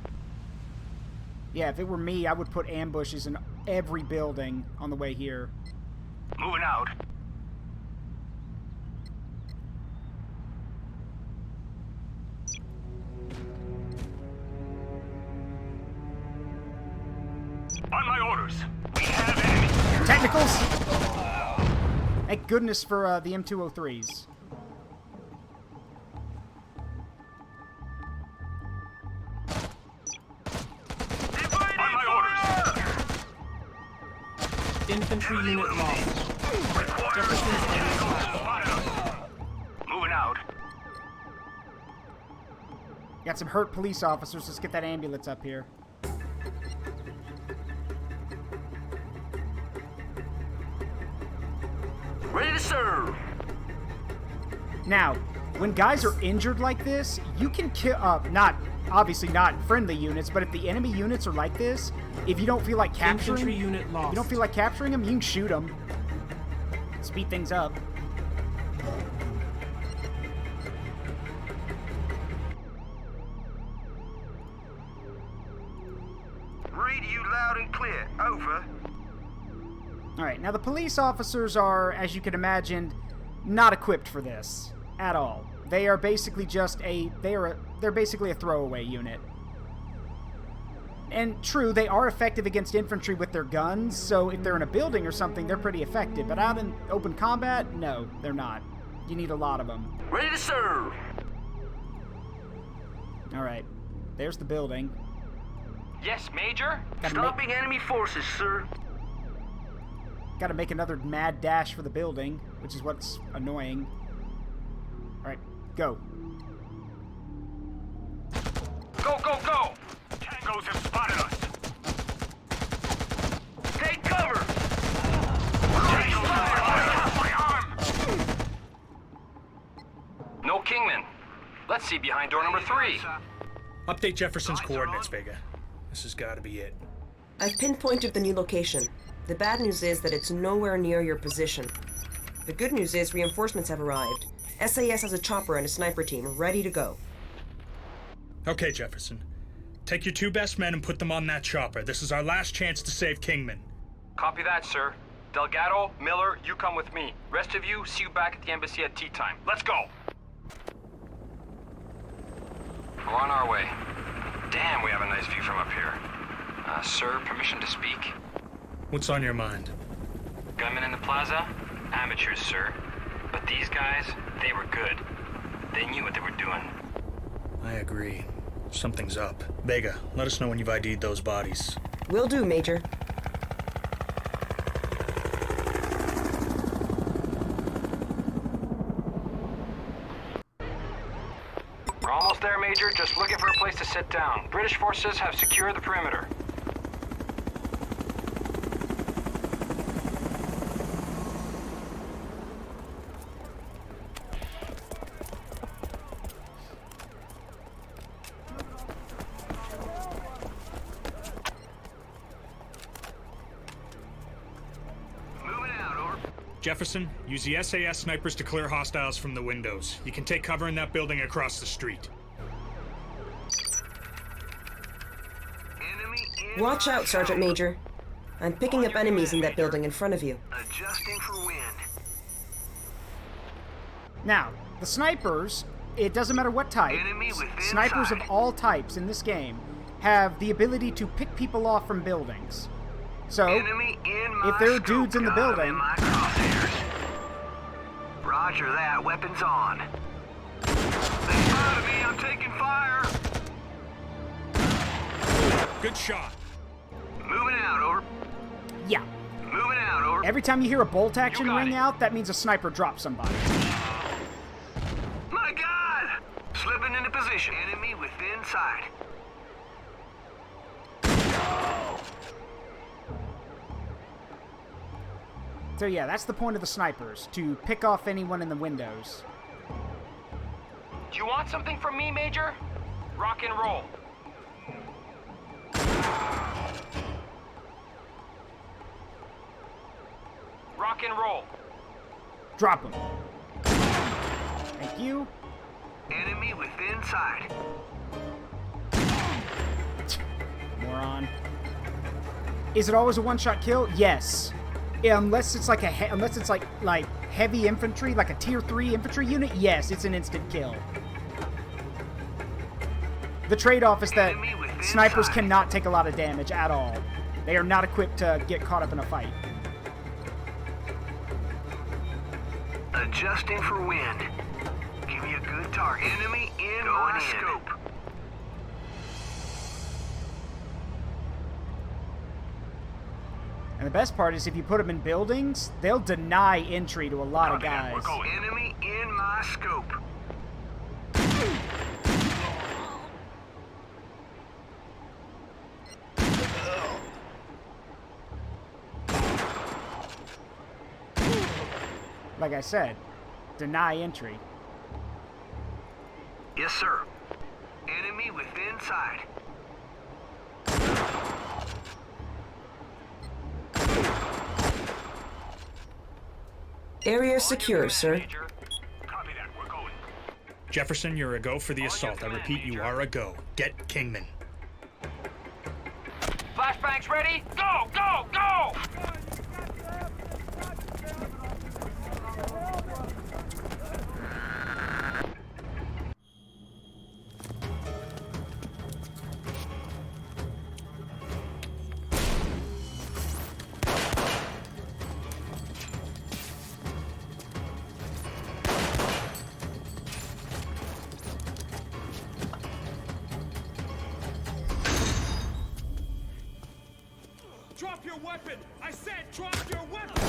Yeah, if it were me, I would put ambushes in every building on the way here. Moving out. On my orders. We have enemy. Technicals! Thank goodness for the M203s. Infantry unit lost. Moving out. Got some hurt police officers. Let's get that ambulance up here. Ready to serve. Now, when guys are injured like this, you can kill, obviously not friendly units, but if the enemy units are like this, if you don't feel like capturing, Infantry unit lost. you don't feel like capturing them, you can shoot them. Speed things up. Read you loud and clear. Over. Alright, now the police officers are, as you can imagine, not equipped for this at all. They are basically just they're basically a throwaway unit. And true, they are effective against infantry with their guns, so if they're in a building or something, they're pretty effective. But out in open combat, no, they're not. You need a lot of them. Ready to serve. Alright, there's the building. Yes, Major? Stopping enemy forces, sir. Gotta make another mad dash for the building, which is what's annoying. Alright, go. Go, go, go! Tangos have spotted us. Take cover. No Kingman. Let's see behind door number 3. Update Jefferson's coordinates, Vega. This has got to be it. I've pinpointed the new location. The bad news is that it's nowhere near your position. The good news is reinforcements have arrived. SAS has a chopper and a sniper team ready to go. Okay, Jefferson. Take your 2 best men and put them on that chopper. This is our last chance to save Kingman. Copy that, sir. Delgado, Miller, you come with me. Rest of you, see you back at the embassy at tea time. Let's go! We're on our way. Damn, we have a nice view from up here. Sir, permission to speak? What's on your mind? Gunmen in the plaza? Amateurs, sir. But these guys, they were good. They knew what they were doing. I agree. Something's up. Vega, let us know when you've ID'd those bodies. Will do, Major. We're almost there, Major. Just looking for a place to sit down. British forces have secured the perimeter. Jefferson, use the SAS snipers to clear hostiles from the windows. You can take cover in that building across the street. Watch out, Sergeant Major. I'm picking up enemies in that building in front of you. Adjusting for wind. Now, the snipers, it doesn't matter what type, snipers of all types in this game have the ability to pick people off from buildings. So, if there are dudes in the building... Roger that, weapons on. They spotted me, I'm taking fire. Good shot. Moving out, over. Yeah. Moving out, over. Every time you hear a bolt action ring out, that means a sniper dropped somebody. My God! Slipping into position. Enemy within sight. So yeah, that's the point of the snipers, to pick off anyone in the windows. Do you want something from me, Major? Rock and roll. Rock and roll. Drop him. Thank you. Enemy within sight. Moron. Is it always a one-shot kill? Yes. Unless it's like unless it's like heavy infantry, like a tier 3 infantry unit, yes, it's an instant kill. The trade-off is that snipers cannot take a lot of damage at all. They are not equipped to get caught up in a fight. Adjusting for wind. Give me a good target. Enemy in my scope. And the best part is if you put them in buildings, they'll deny entry to a lot of guys. We're going enemy in my scope. Like I said, deny entry. Yes, sir. Enemy within sight. Area secure, sir. Copy that. We're going. Jefferson, you're a go for the assault. I repeat, you are a go. Get Kingman. Flashbangs ready? Go, go, go! Drop your weapon! I said drop your weapon!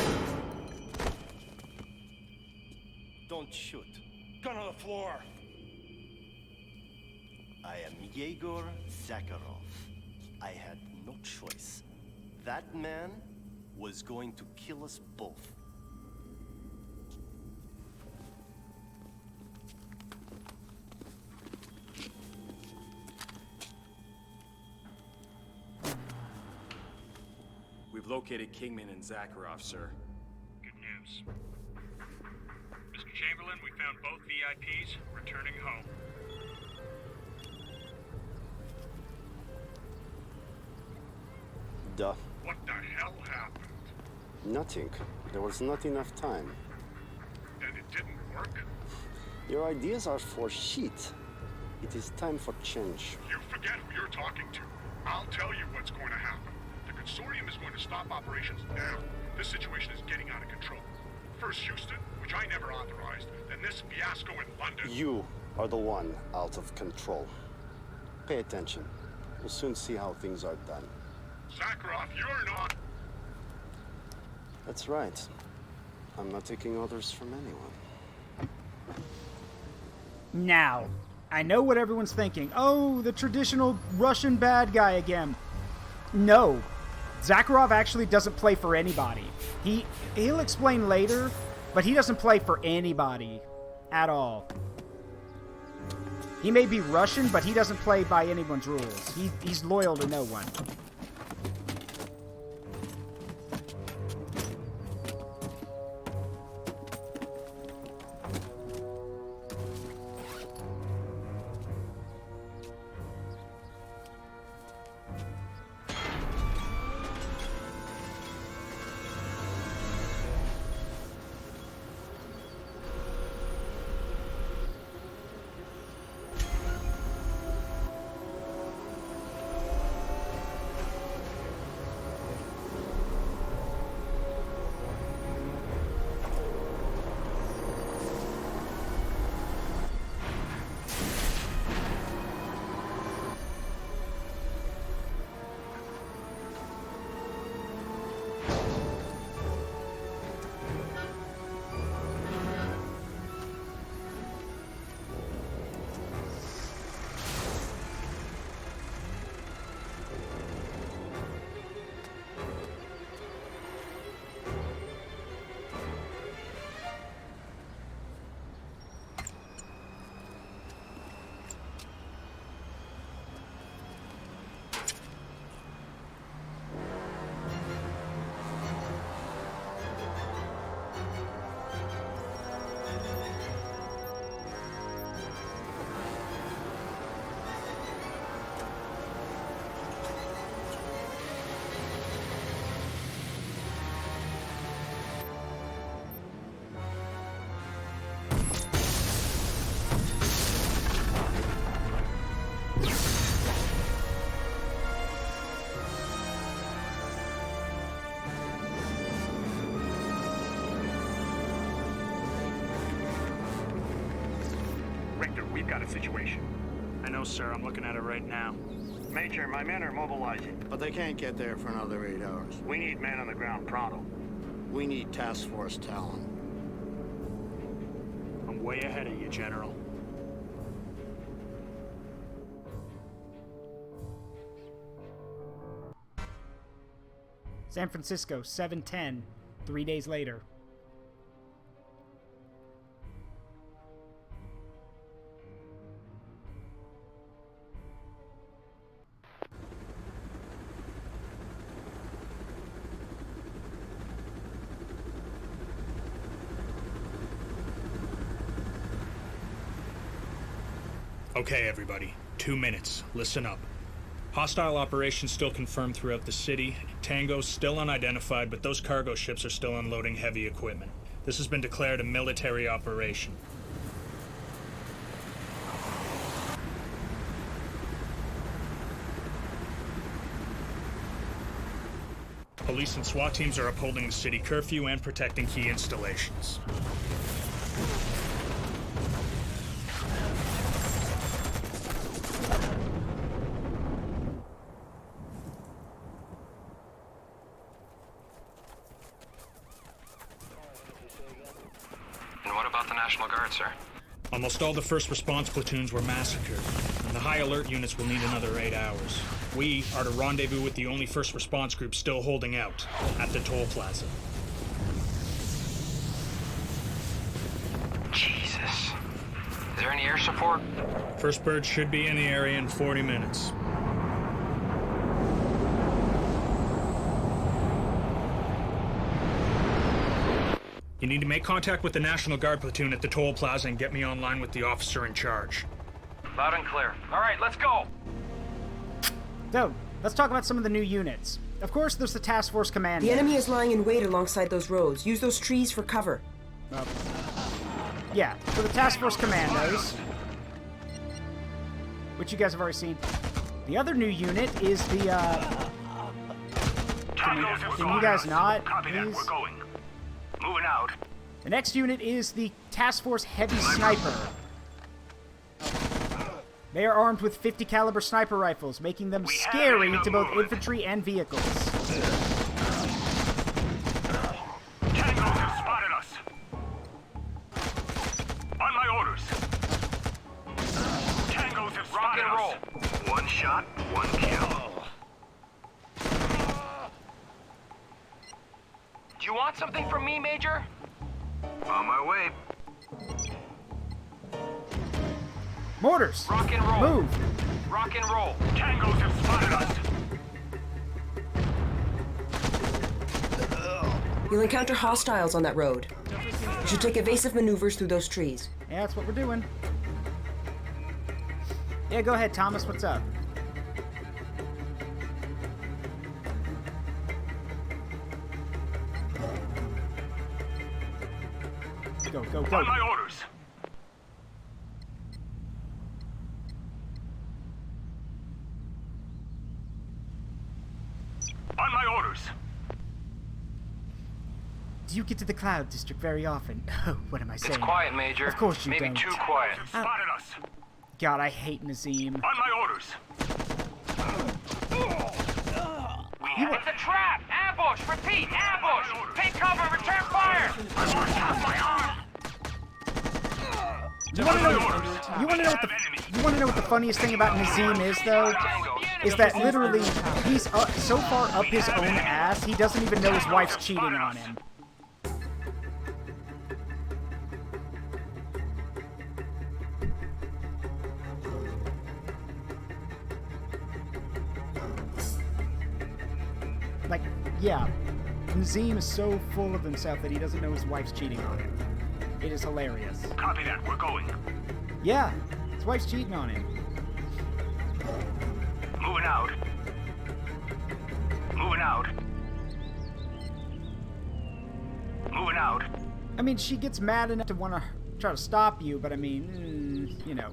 Don't shoot. Gun on the floor. I am Yegor Zakharov. I had no choice. That man was going to kill us both. We've located Kingman and Zakharov, sir. Good news. Mr. Chamberlain, we found both VIPs returning home. Duh. What the hell happened? Nothing. There was not enough time. And it didn't work? Your ideas are for shit. It is time for change. You forget who you're talking to. I'll tell you what's going to happen. The Consortium is going to stop operations now. This situation is getting out of control. First Houston, which I never authorized, then this fiasco in London. You are the one out of control. Pay attention. We'll soon see how things are done. Zakharov, you're not... That's right. I'm not taking orders from anyone. Now, I know what everyone's thinking. Oh, the traditional Russian bad guy again. No. Zakharov actually doesn't play for anybody. He'll explain later, but he doesn't play for anybody at all. He may be Russian, but he doesn't play by anyone's rules. He's loyal to no one. We've got a situation. I know, sir. I'm looking at it right now. Major, my men are mobilizing. But they can't get there for another 8 hours. We need men on the ground pronto. We need task force talent. I'm way ahead of you, General. San Francisco, 7:10, 3 days later. Okay, everybody. 2 minutes. Listen up. Hostile operations still confirmed throughout the city. Tango's still unidentified, but those cargo ships are still unloading heavy equipment. This has been declared a military operation. Police and SWAT teams are upholding the city curfew and protecting key installations. And what about the National Guard, sir? Almost all the first response platoons were massacred, and the high alert units will need another 8 hours. We are to rendezvous with the only first response group still holding out, at the toll plaza. Jesus. Is there any air support? First bird should be in the area in 40 minutes. You need to make contact with the National Guard platoon at the toll plaza and get me online with the officer in charge. Loud and clear. All right, let's go. So, let's talk about some of the new units. Of course, there's the Task Force Commando. The enemy is lying in wait alongside those roads. Use those trees for cover. Yeah, so the Task Force Commandos, which you guys have already seen. The other new unit is the, Can you guys not, Copy that. please? We're going. Moving out. The next unit is the Task Force Heavy Sniper. They are armed with 50 caliber sniper rifles, making them scary to both infantry and vehicles. Tangos have spotted us. On my orders. Tangos have spotted us. One shot, one kill. Do you want something from me, Major? On my way. Mortars! Rock and roll. Move! Rock and roll. Tangos have spotted us. You'll encounter hostiles on that road. You should take evasive maneuvers through those trees. Yeah, that's what we're doing. Yeah, go ahead, Thomas. What's up? Go, go, go. On my orders. On my orders. Do you get to the Cloud District very often? Oh, what am I saying? It's quiet, Major. Of course you Maybe don't. too quiet. Spotted us. God, I hate Nazim. On my orders. It's a trap! Ambush! Repeat! Ambush! Take cover! Return fire! I lost half my arm. You want to know what the funniest thing about Nazim is, though? Is that literally he's so far up his own ass, he doesn't even know his wife's cheating on him. Like, yeah, Nazim is so full of himself that he doesn't know his wife's cheating on him. It is hilarious. Copy that. We're going. Yeah, his wife's cheating on him. Moving out. Moving out. Moving out. I mean, she gets mad enough to want to try to stop you, but I mean, you know.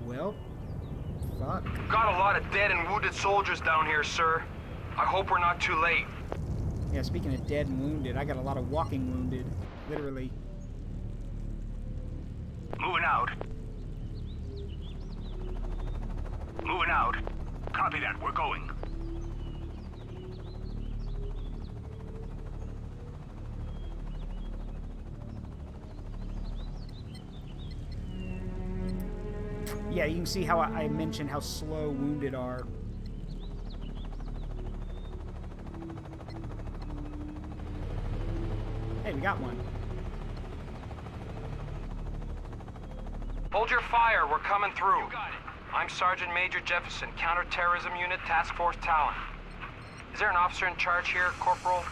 Well, fuck. Got a lot of dead and wounded soldiers down here, sir. I hope we're not too late. Yeah, speaking of dead and wounded, I got a lot of walking wounded, literally. Moving out. Moving out. Copy that. We're going. Yeah, you can see how I mentioned how slow wounded are. Hey, we got one. Hold your fire. We're coming through. I'm Sergeant Major Jefferson, Counterterrorism Unit, Task Force Talon. Is there an officer in charge here, Corporal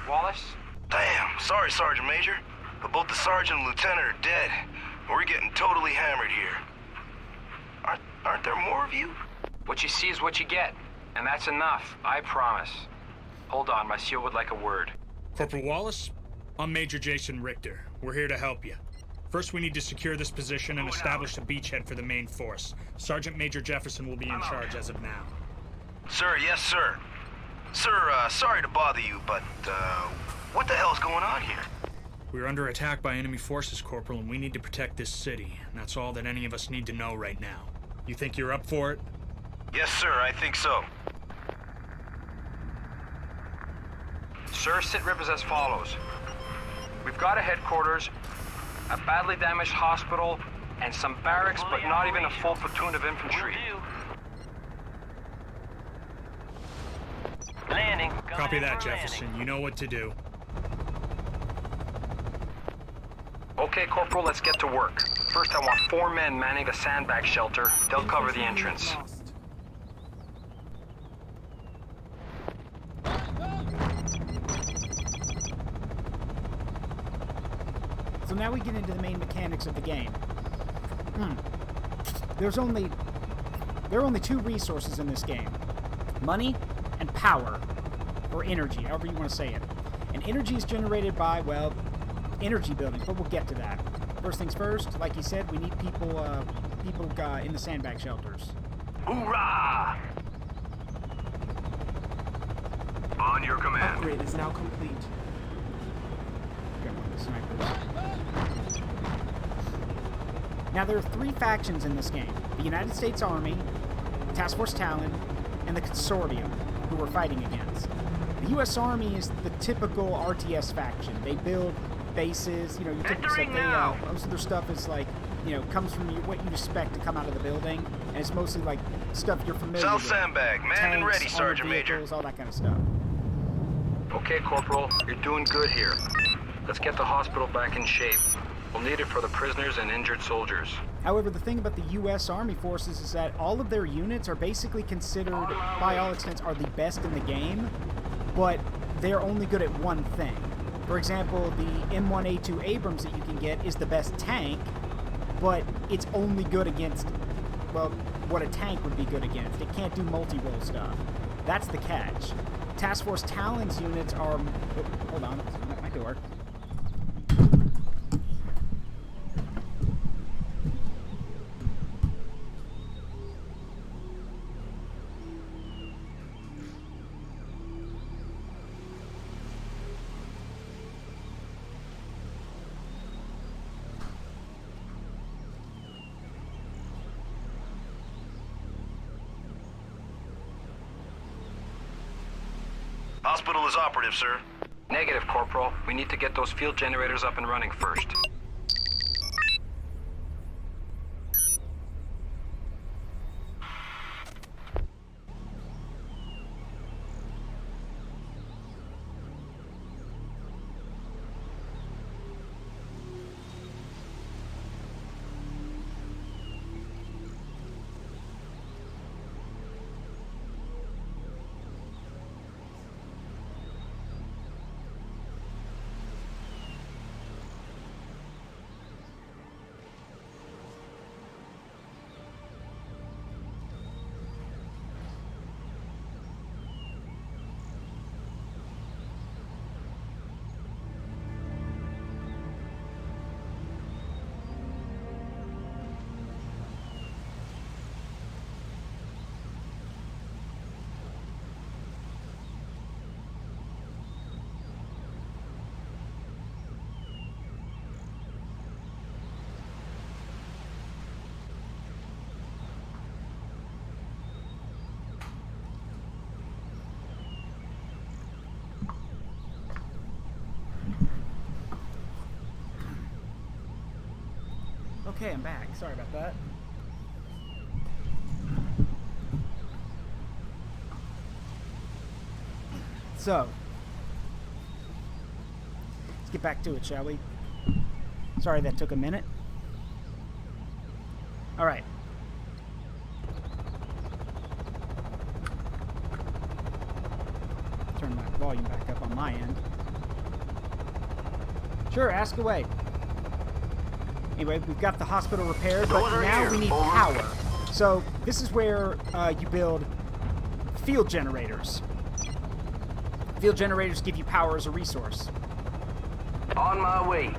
Wallace? Damn. Sorry, Sergeant Major. but both the sergeant and lieutenant are dead. We're getting totally hammered here. Aren't there more of you? What you see is what you get. And that's enough, I promise. Hold on, Monsieur would like a word. Corporal Wallace, I'm Major Jason Richter. We're here to help you. First, we need to secure this position and establish a beachhead for the main force. Sergeant Major Jefferson will be in charge as of now. Sir, yes, sir. Sir, sorry to bother you, but, what the hell's going on here? We're under attack by enemy forces, Corporal, and we need to protect this city. And that's all that any of us need to know right now. You think you're up for it? Yes, sir, I think so. Sir, sit-rep is as follows. We've got a headquarters, a badly damaged hospital, and some barracks, but not even a full platoon of infantry. Landing. Copy that, Jefferson. You know what to do. Okay, Corporal, let's get to work. First, I want 4 men manning the sandbag shelter. They'll cover the entrance. So now we get into the main mechanics of the game. There are only 2 resources in this game. Money and power. Or energy, however you want to say it. And energy is generated by, well, energy buildings, but we'll get to that. First things first, like you said, we need people in the sandbag shelters. Hoorah! On your command. Upgrade is now complete. Now there are 3 factions in this game. The United States Army, Task Force Talon, and the Consortium, who we're fighting against. The U.S. Army is the typical RTS faction. They build bases, you know, your typical stuff. Most of their stuff is like, you know, comes from what you expect to come out of the building, and it's mostly like stuff you're familiar with. South sandbag, manned and ready, Sergeant Major. All that kind of stuff. Okay, Corporal, you're doing good here. Let's get the hospital back in shape. We'll need it for the prisoners and injured soldiers. However, the thing about the U.S. Army forces is that all of their units are basically considered, by all extents, are the best in the game, but they're only good at one thing. For example, the M1A2 Abrams that you can get is the best tank, but it's only good against, well, what a tank would be good against. It can't do multi-role stuff. That's the catch. Task Force Talon's units are... Oh, hold on, I'm at my door. Hospital is operative, sir. Negative, Corporal. We need to get those field generators up and running first. Okay, I'm back. Sorry about that. So, let's get back to it, shall we? Sorry that took a minute. All right. Turn my volume back up on my end. Sure, ask away. Anyway, we've got the hospital repaired, but now we need power. So this is where you build field generators. Field generators give you power as a resource. On my way.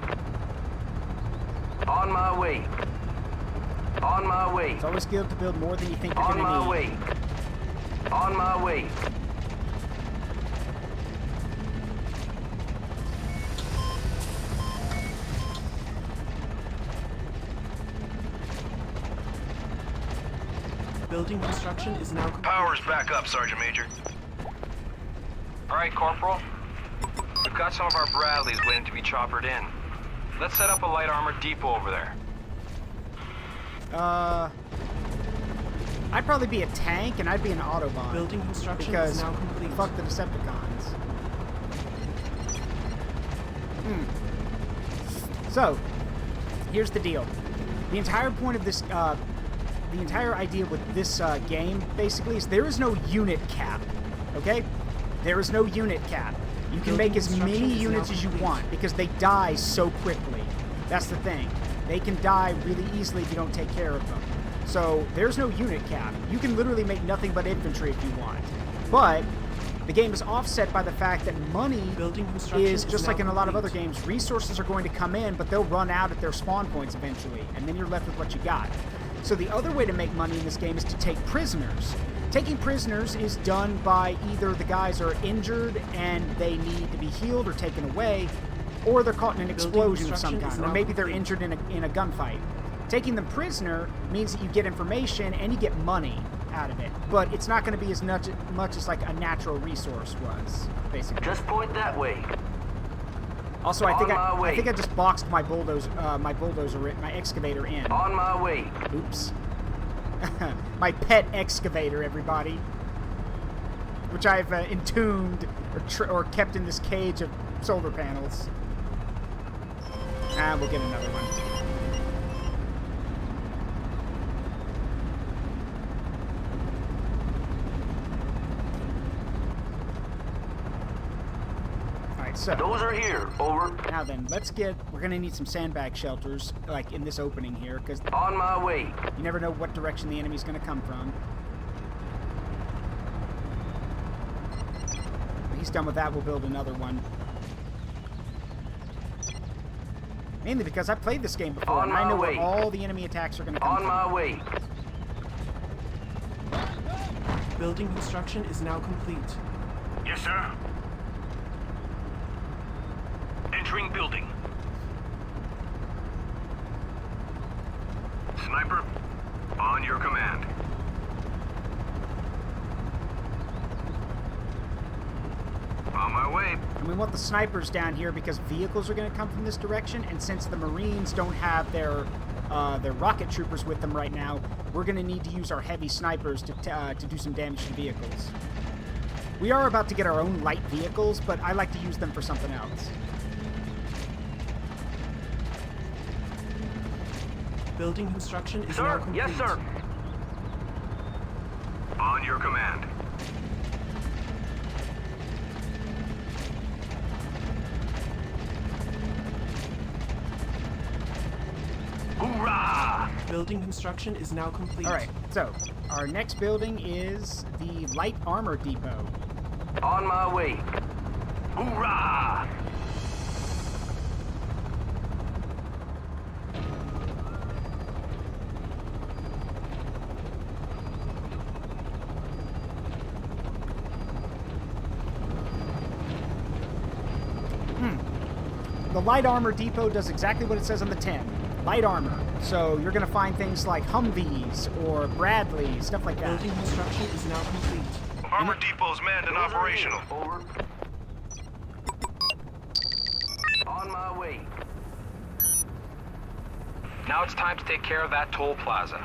On my way. On my way. It's always good to build more than you think you're going to need. On my way. On my way. Building construction is now complete. Power's back up, Sergeant Major. All right, Corporal. We've got some of our Bradleys waiting to be choppered in. Let's set up a light armor depot over there. I'd probably be a tank, and I'd be an Autobahn. Building construction because is now complete. Fuck the Decepticons. So, here's the deal. The entire point of this, the entire idea with this game, basically, is there is no unit cap. Okay? There is no unit cap. You can make as many units as you want, because they die so quickly. That's the thing. They can die really easily if you don't take care of them. So, there's no unit cap. You can literally make nothing but infantry if you want. But, the game is offset by the fact that money is, just like in a lot of other games, resources are going to come in, but they'll run out at their spawn points eventually, and then you're left with what you got. So the other way to make money in this game is to take prisoners. Taking prisoners is done by either the guys are injured and they need to be healed or taken away, or they're caught in an explosion of some kind, or maybe they're injured in a gunfight. Taking them prisoner means that you get information and you get money out of it, but it's not going to be as much as like a natural resource was, basically. Just point that way. Also, I think I just boxed my my excavator in. On my way. Oops. My pet excavator, everybody, which I've entombed or kept in this cage of solar panels. We'll get another one. So, those are here. Over. Now then, we're gonna need some sandbag shelters, like in this opening here, because on my way. You never know what direction the enemy's gonna come from. When he's done with that, we'll build another one. Mainly because I played this game before, and I know where all the enemy attacks are gonna come from. On my way. Building construction is now complete. Yes, sir. Entering building. Sniper, on your command. On my way. And we want the snipers down here because vehicles are going to come from this direction, and since the Marines don't have their rocket troopers with them right now, we're going to need to use our heavy snipers to do some damage to vehicles. We are about to get our own light vehicles, but I like to use them for something else. Building construction is now complete. Yes, sir. On your command. Hoorah! Building construction is now complete. Alright, so our next building is the light armor depot. On my way. Hoorah! The light armor depot does exactly what it says on the tin. Light armor. So you're going to find things like Humvees or Bradleys, stuff like that. Building construction is now complete. Armor depot's manned and operational. Over. On my way. Now it's time to take care of that toll plaza.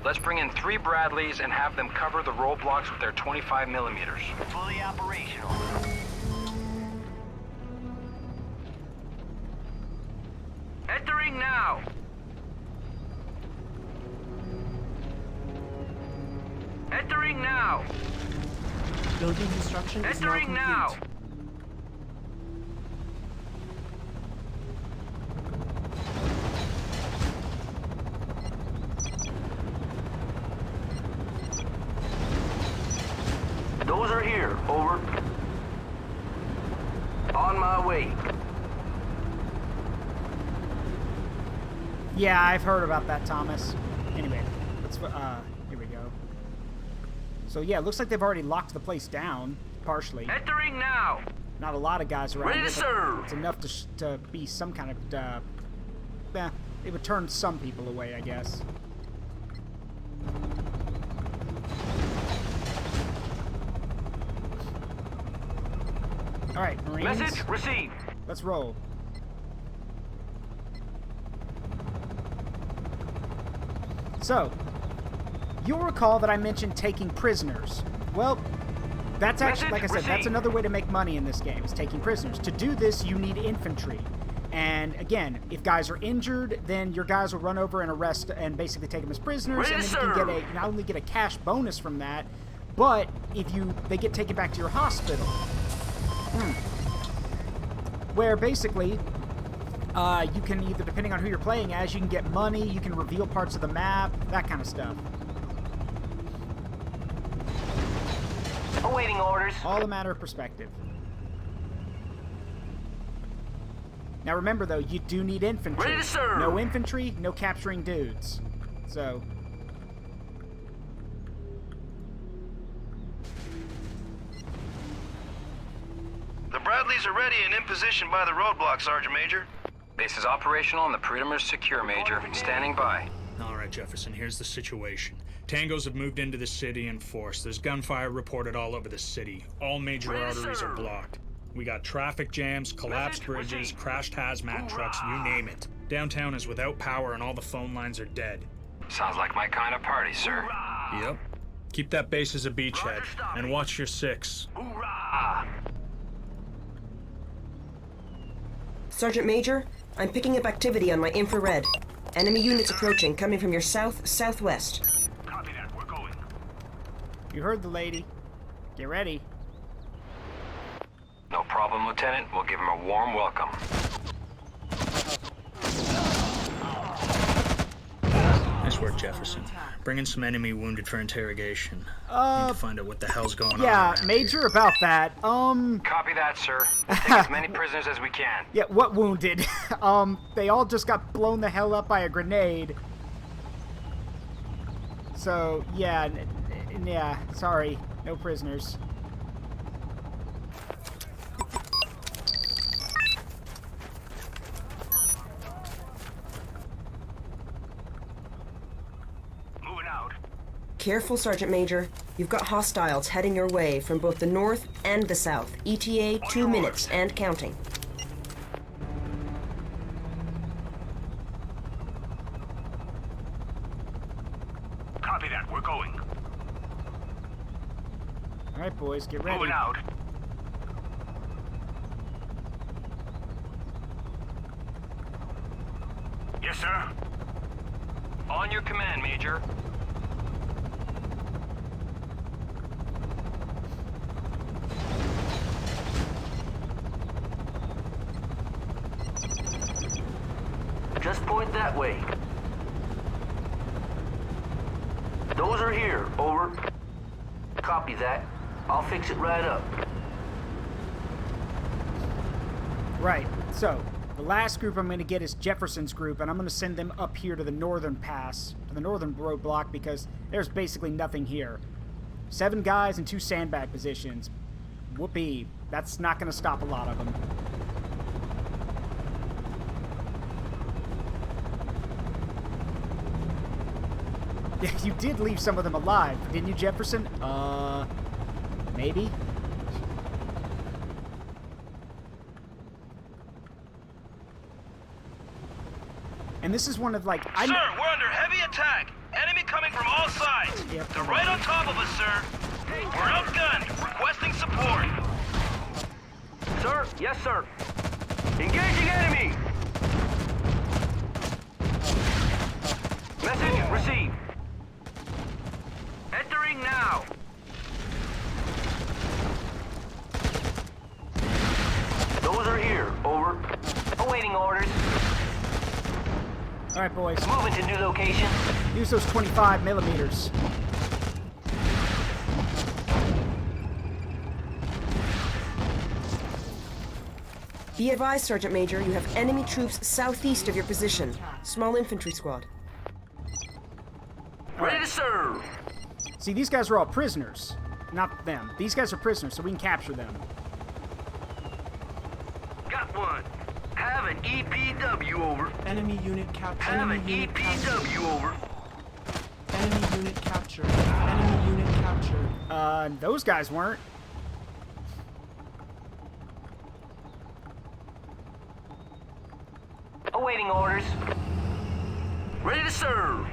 Let's bring in 3 Bradleys and have them cover the roadblocks with their 25 millimeters. Fully operational. Entering now! Entering now! Building construction is Entering now now! complete. Over. On my way. Yeah, I've heard about that, Thomas. Anyway, let's, here we go. So yeah, it looks like they've already locked the place down, partially. Entering now. Not a lot of guys around Ready here, to but serve. it's enough to be some kind of, it would turn some people away, I guess. Alright, Marines. Message received. Let's roll. So, you'll recall that I mentioned taking prisoners. Well, that's actually, like I said, that's another way to make money in this game, is taking prisoners. To do this, you need infantry. And again, if guys are injured, then your guys will run over and arrest and basically take them as prisoners, and then you can get not only get a cash bonus from that, but if they get taken back to your hospital. Where basically, you can either, depending on who you're playing as, you can get money, you can reveal parts of the map, that kind of stuff. Awaiting orders. All a matter of perspective. Now remember though, you do need infantry. Ready to serve. No infantry, no capturing dudes. So... The Bradleys are ready and in position by the roadblock, Sergeant Major. Base is operational and the perimeter is secure, Major. Standing by. All right, Jefferson, here's the situation. Tangos have moved into the city in force. There's gunfire reported all over the city. All major arteries are blocked. We got traffic jams, collapsed bridges, crashed hazmat trucks, you name it. Downtown is without power and all the phone lines are dead. Sounds like my kind of party, sir. Yep. Keep that base as a beachhead, and watch your six. Sergeant Major, I'm picking up activity on my infrared. Enemy units approaching, coming from your south-southwest. Copy that, we're going. You heard the lady. Get ready. No problem, Lieutenant. We'll give him a warm welcome. Nice work, Jefferson. Bring in some enemy wounded for interrogation. Need to find out what the hell's going on. Yeah, Major, about that. Copy that, sir. We'll take as many prisoners as we can. Yeah, what wounded? They all just got blown the hell up by a grenade. So, yeah, yeah, sorry. No prisoners. Careful, Sergeant Major. You've got hostiles heading your way from both the north and the south. ETA 2 minutes and counting. Copy that, we're going. Alright, boys, get ready. Moving out. Yes, sir. On your command, Major. Just point that way. Those are here, over. Copy that. I'll fix it right up. Right, so, the last group I'm going to get is Jefferson's group, and I'm going to send them up here to the northern pass, to the northern roadblock, because there's basically nothing here. 7 guys and 2 sandbag positions. Whoopee. That's not going to stop a lot of them. You did leave some of them alive, didn't you, Jefferson? Maybe? And this is one of, like... Sir, we're under heavy attack. Enemy coming from all sides. Yep. They're right on top of us, sir. We're outgunned. Requesting support. Sir? Yes, sir. Engaging enemy. Message received. Entering now. Those are here. Over. Awaiting orders. Alright, boys. Moving to new location. Use those 25 millimeters. Be advised, Sergeant Major, you have enemy troops southeast of your position. Small infantry squad. Ready to serve. See, these guys are all prisoners. Not them. These guys are prisoners, so we can capture them. Got one. Have an EPW over. Enemy unit captured. Have an EPW over. Enemy unit captured. Enemy unit captured. Those guys weren't. Awaiting orders. Ready to serve.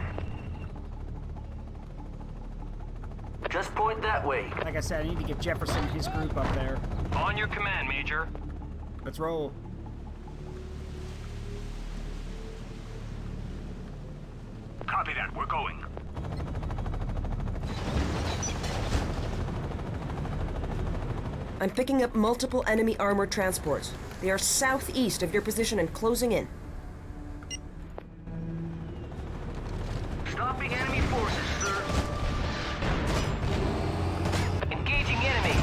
Just point that way. Like I said, I need to get Jefferson and his group up there. On your command, Major. Let's roll. Copy that. We're going. I'm picking up multiple enemy armored transports. They are southeast of your position and closing in. Stopping enemy forces, sir. Engaging enemy.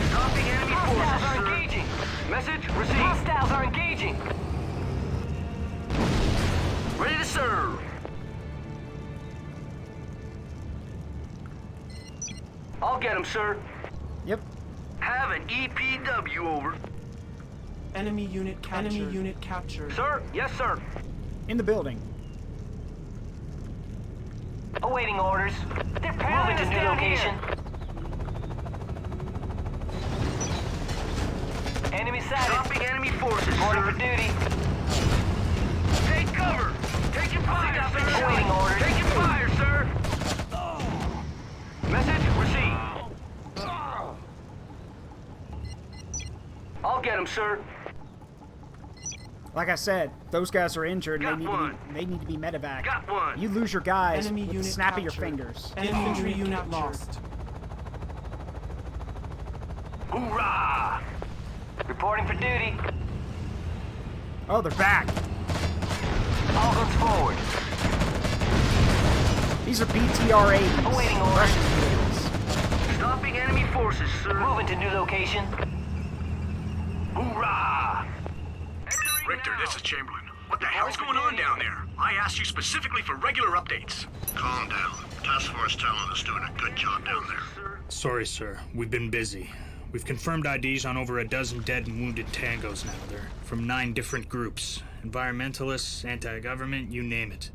Stopping enemy forces, Hostiles are sir. engaging. Message received. Hostiles are engaging. Ready to serve. I'll get him, sir. Yep. Have an EPW over. Enemy unit captured. Enemy unit captured. Sir? Yes, sir. In the building. Awaiting orders. They're pounding us down location. Enemy sighted. Stopping enemy forces, Reporting sir. for duty. Take cover. Taking fire, sir. Awaiting orders. Taking fire, sir. Message received. I'll get him, sir. Like I said, those guys are injured and Got they need to be medevac. Got one. You lose your guys Enemy with the unit snap of your captured. fingers. Infantry unit lost. Hoorah! Reporting for duty. Oh, they're back. All guns forward. These are BTR-80s. Awaiting orders. Russian vehicles. Stopping enemy forces, sir. Moving to new location. Hoorah! Richter, this is Chamberlain. What the hell's going on down there? I asked you specifically for regular updates. Calm down. Task Force Talon is doing a good job down there. Sorry, sir. We've been busy. We've confirmed IDs on over a dozen dead and wounded tangos now. They're from 9 different groups. Environmentalists, anti-government, you name it.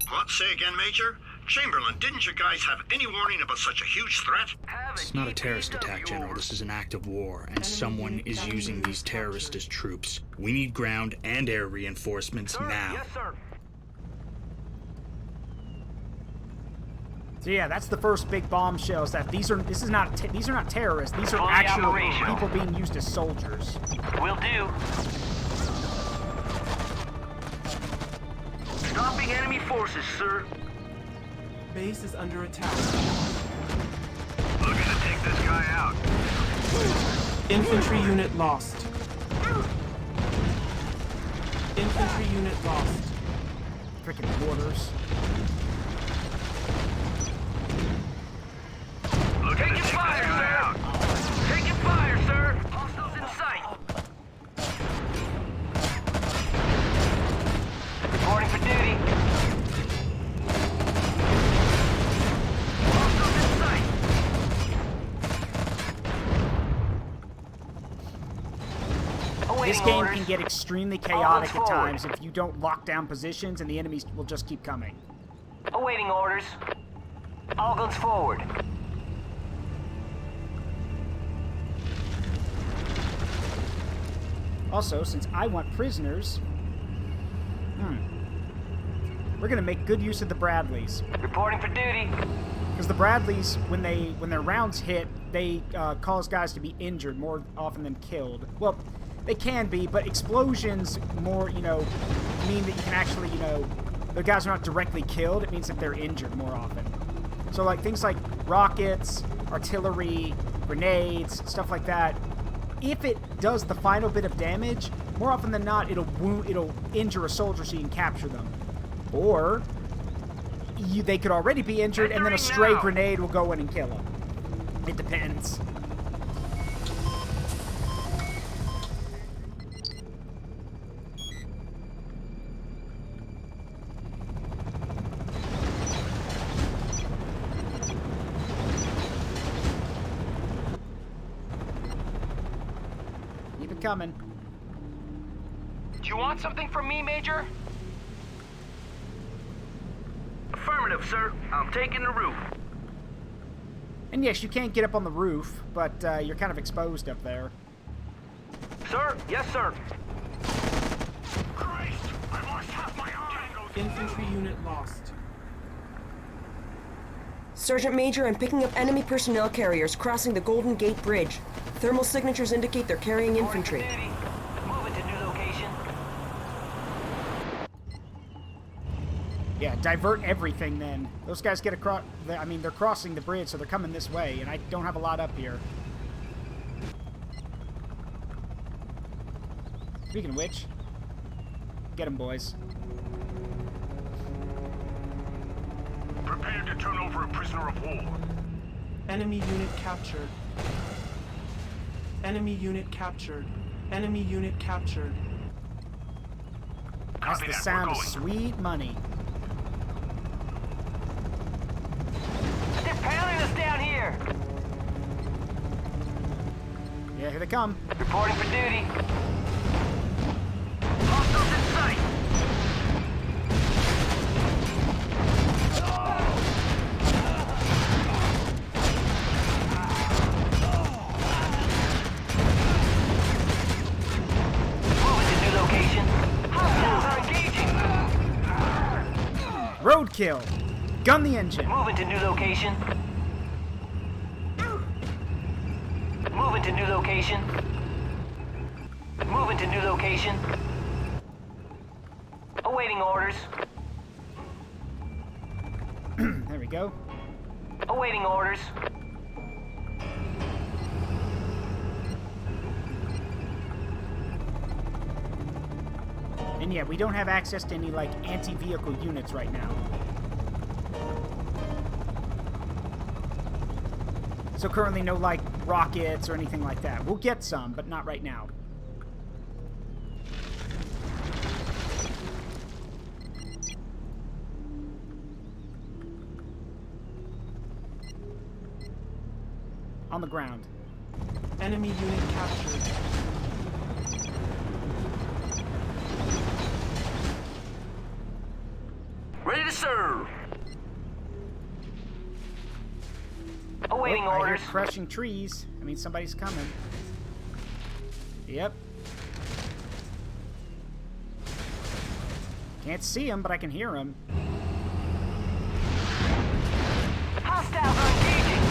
What? Say again, Major? Chamberlain, didn't you guys have any warning about such a huge threat? It's not a terrorist attack, General. This is an act of war, and someone is using these terrorists as troops. We need ground and air reinforcements now. Yes, sir. So yeah, that's the first big bombshells that these are not terrorists. These are Fully actual operational. people being used as soldiers. Will do. Stopping enemy forces, sir. Base is under attack. Looking to take this guy out. Infantry unit lost. Infantry unit lost. Freaking quarters. Taking fire, sir. Taking fire, sir. Hostiles in sight. Reporting for duty. Hostiles in sight. Awaiting This game orders. can get extremely All chaotic guns at forward. times if you don't lock down positions and the enemies will just keep coming. Awaiting orders. All guns forward. Also, since I want prisoners, we're gonna make good use of the Bradleys. Reporting for duty. Because the Bradleys, when their rounds hit, they cause guys to be injured more often than killed. Well, they can be, but explosions more, mean that you can actually, the guys are not directly killed. It means that they're injured more often. So like things like rockets, artillery, grenades, stuff like that. If it does the final bit of damage, more often than not, it'll injure a soldier so you can capture them. Or they could already be injured, and then a stray grenade will go in and kill them. It depends. coming. Do you want something from me, Major? Affirmative, sir. I'm taking the roof. And yes, you can't get up on the roof, but you're kind of exposed up there. Sir? Yes, sir. Christ! I lost half my eye! Infantry unit lost. Sergeant Major, I'm picking up enemy personnel carriers crossing the Golden Gate Bridge. Thermal signatures indicate they're carrying infantry. Moving to new location. Yeah, divert everything then. Those guys get across... I mean, they're crossing the bridge, so they're coming this way, and I don't have a lot up here. Speaking of which, get them, boys. Prepare to turn over a prisoner of war. Enemy unit captured. Enemy unit captured. Enemy unit captured. That's the sound of sweet money. They're pounding us down here. Yeah, here they come. Reporting for duty. Hostiles in sight. Moving to new location. Hostiles are engaging. Roadkill. Gun the engine. Moving to new location. Moving to new location. Moving to new location. Awaiting orders. There we go. Awaiting orders. And yeah, we don't have access to any, like, anti-vehicle units right now. So currently no, like, rockets or anything like that. We'll get some, but not right now. On the ground. Enemy unit captured. Ready to serve. Awaiting I hear orders. crushing trees. I mean, somebody's coming. Yep. Can't see him, but I can hear him. Hostiles are engaging.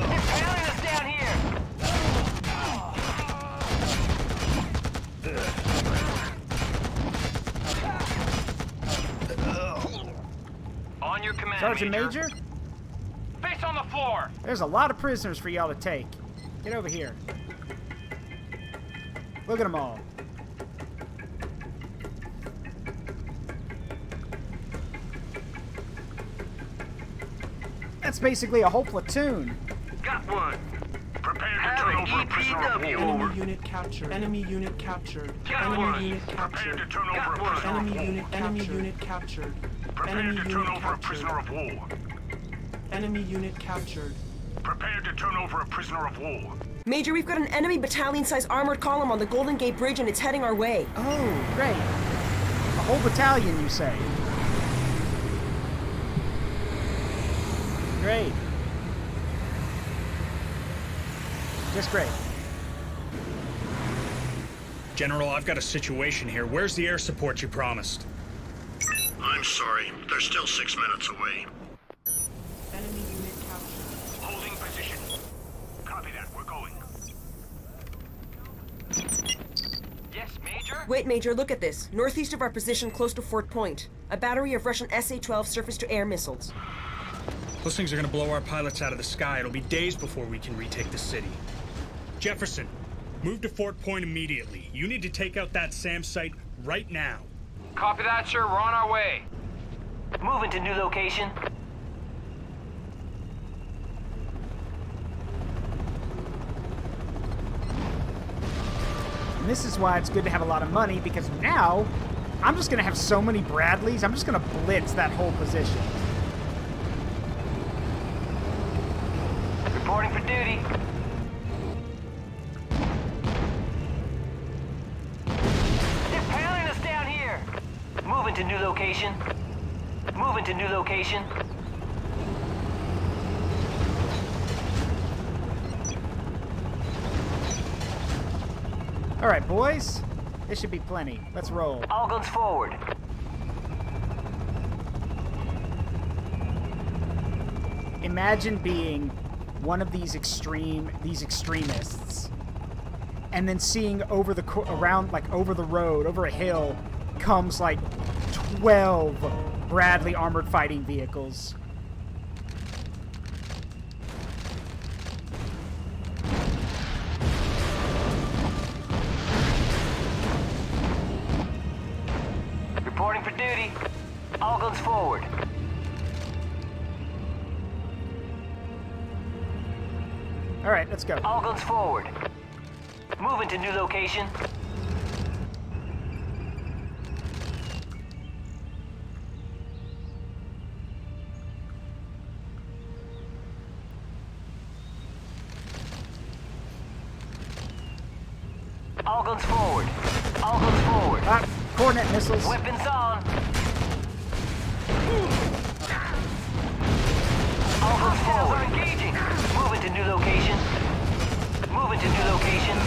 They're pounding us down here. On your command, Sergeant Major? Face on the floor. There's a lot of prisoners for y'all to take. Get over here. Look at them all. That's basically a whole platoon. Got one. Prepare to turn over a prisoner of war. Enemy unit captured. Enemy unit captured. Enemy unit captured. Prepare to turn over a prisoner Enemy of war. unit captured. Enemy unit captured. Prepare Enemy to turn unit over a prisoner captured. of war. Enemy unit captured. Prepare to turn over a prisoner of war. Major, we've got an enemy battalion-sized armored column on the Golden Gate Bridge and it's heading our way. Oh, great. A whole battalion, you say? Great. Just great. General, I've got a situation here. Where's the air support you promised? I'm sorry. They're still 6 minutes away. Enemy unit captured. Holding position. Copy that. We're going. Yes, Major. Wait, Major, look at this. Northeast of our position, close to Fort Point. A battery of Russian SA-12 surface-to-air missiles. Those things are gonna blow our pilots out of the sky. It'll be days before we can retake the city. Jefferson, move to Fort Point immediately. You need to take out that SAM site right now. Copy that, sir. We're on our way. Moving to new location. And this is why it's good to have a lot of money, because now I'm just going to have so many Bradleys, I'm just going to blitz that whole position. duty. They're pounding us down here. Moving to new location. Moving to new location. All right, boys. This should be plenty. Let's roll. All guns forward. Imagine being one of these extremists, and then seeing over the over the road, over a hill, comes like 12 Bradley armored fighting vehicles. Reporting for duty. All guns forward. All right, let's go. All guns forward. Moving to new location. All guns forward. All guns forward. Coordinate missiles. Weapons on. All guns forward. Engaging. Moving to new location. Moving to new location.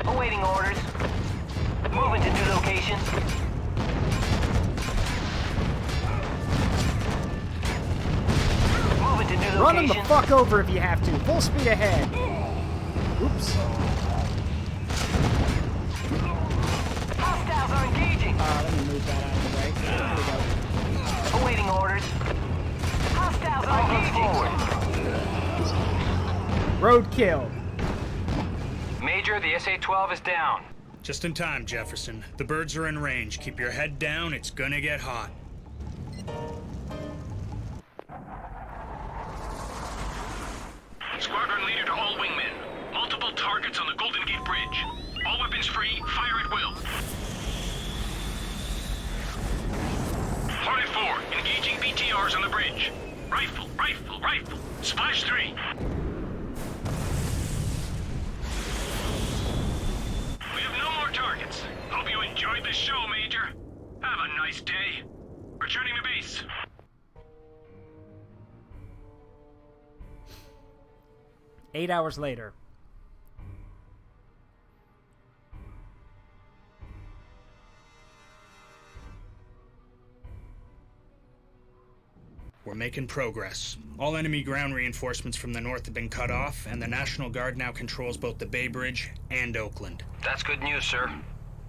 Awaiting orders. Moving to new location. Moving to new location. Run them the fuck over if you have to. Full speed ahead. Oops. Hostiles are engaging. Let me move that out of the way. There we go. Awaiting orders. Hostiles are engaging. Roadkill. Major, the SA-12 is down. Just in time, Jefferson. The birds are in range. Keep your head down. It's gonna get hot. Squadron leader to all wingmen. Multiple targets on the Golden Gate Bridge. All weapons free, fire at will. Hornet 4, engaging BTRs on the bridge. Rifle, rifle, rifle. Splash 3. We have no more targets. Hope you enjoyed the show, Major. Have a nice day. Returning to base. Eight hours later. We're making progress. All enemy ground reinforcements from the north have been cut off, and the National Guard now controls both the Bay Bridge and Oakland. That's good news, sir.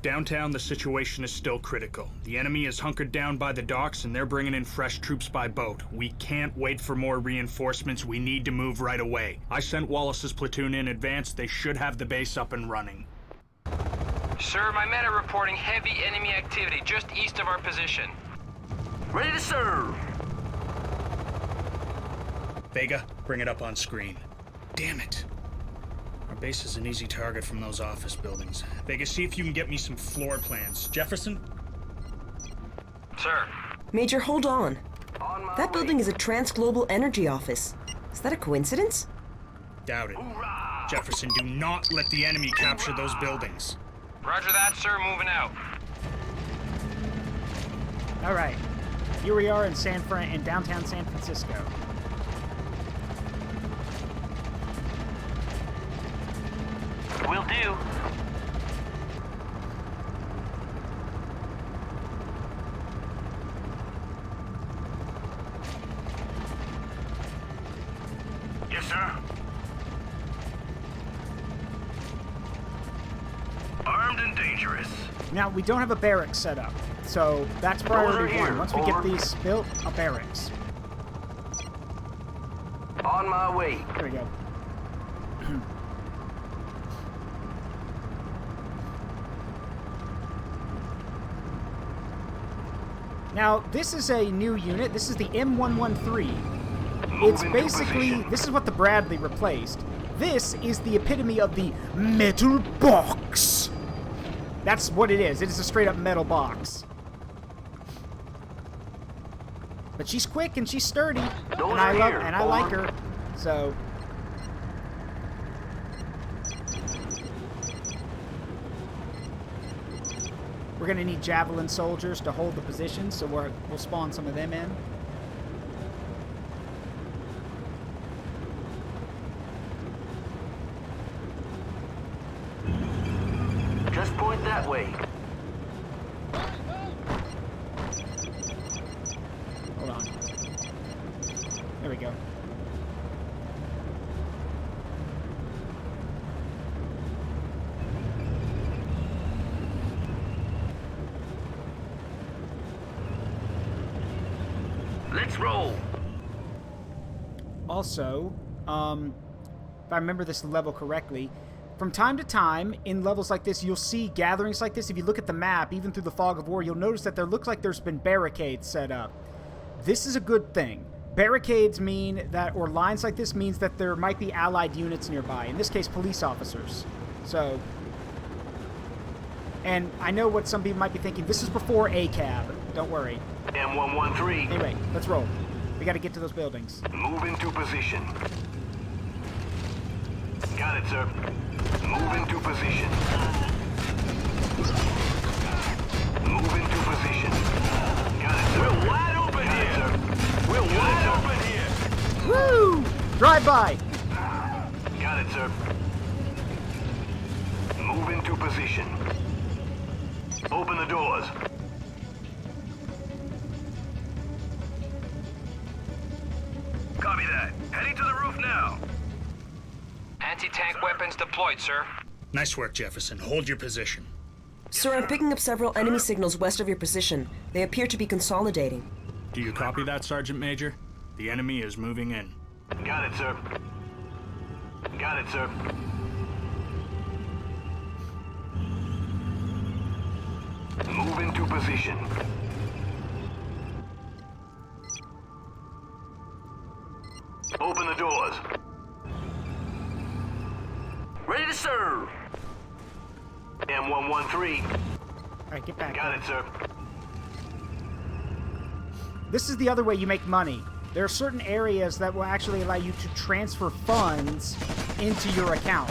Downtown, the situation is still critical. The enemy is hunkered down by the docks, and they're bringing in fresh troops by boat. We can't wait for more reinforcements. We need to move right away. I sent Wallace's platoon in advance. They should have the base up and running. Sir, my men are reporting heavy enemy activity just east of our position. Ready to serve. Vega, bring it up on screen. Damn it. Our base is an easy target from those office buildings. Vega, see if you can get me some floor plans. Jefferson? Sir. Major, hold on. That building is a Trans-Global Energy office. Is that a coincidence? Doubt it. Jefferson, do not let the enemy capture those buildings. Roger that, sir. Moving out. All right. Here we are in downtown San Francisco. Will do. Yes, sir. Armed and dangerous. Now, we don't have a barracks set up, so that's priority one. Once we get Over. these built, a barracks. On my way. There we go. Now, this is a new unit. This is the M113. It's basically, this is what the Bradley replaced. This is the epitome of the metal box. That's what it is. It is a straight up metal box. But she's quick and she's sturdy. And I like her. So we're going to need javelin soldiers to hold the position, so we'll spawn some of them in. Just point that way. Hold on. There we go. Let's roll. Also, if I remember this level correctly, from time to time in levels like this, you'll see gatherings like this. If you look at the map, even through the fog of war, you'll notice that there looks like there's been barricades set up. This is a good thing. Barricades mean that, or lines like this means that there might be allied units nearby. In this case, police officers. So, and I know what some people might be thinking. This is before ACAB. Don't worry. M113. Anyway, let's roll. We got to get to those buildings. Move into position. Got it, sir. Move into position. Move into position. Got it, sir. We're wide open here, sir. We're wide open here. Woo! Drive by. Got it, sir. Move into position. Open the doors. Copy that. Heading to the roof now. Anti-tank weapons deployed, sir. Nice work, Jefferson. Hold your position. Sir, I'm picking up several enemy signals west of your position. They appear to be consolidating. Do you copy that, Sergeant Major? The enemy is moving in. Got it, sir. Got it, sir. Move into position. Open the doors. Ready to serve. M113. All right, get back. Got it, sir. This is the other way you make money. There are certain areas that will actually allow you to transfer funds into your account.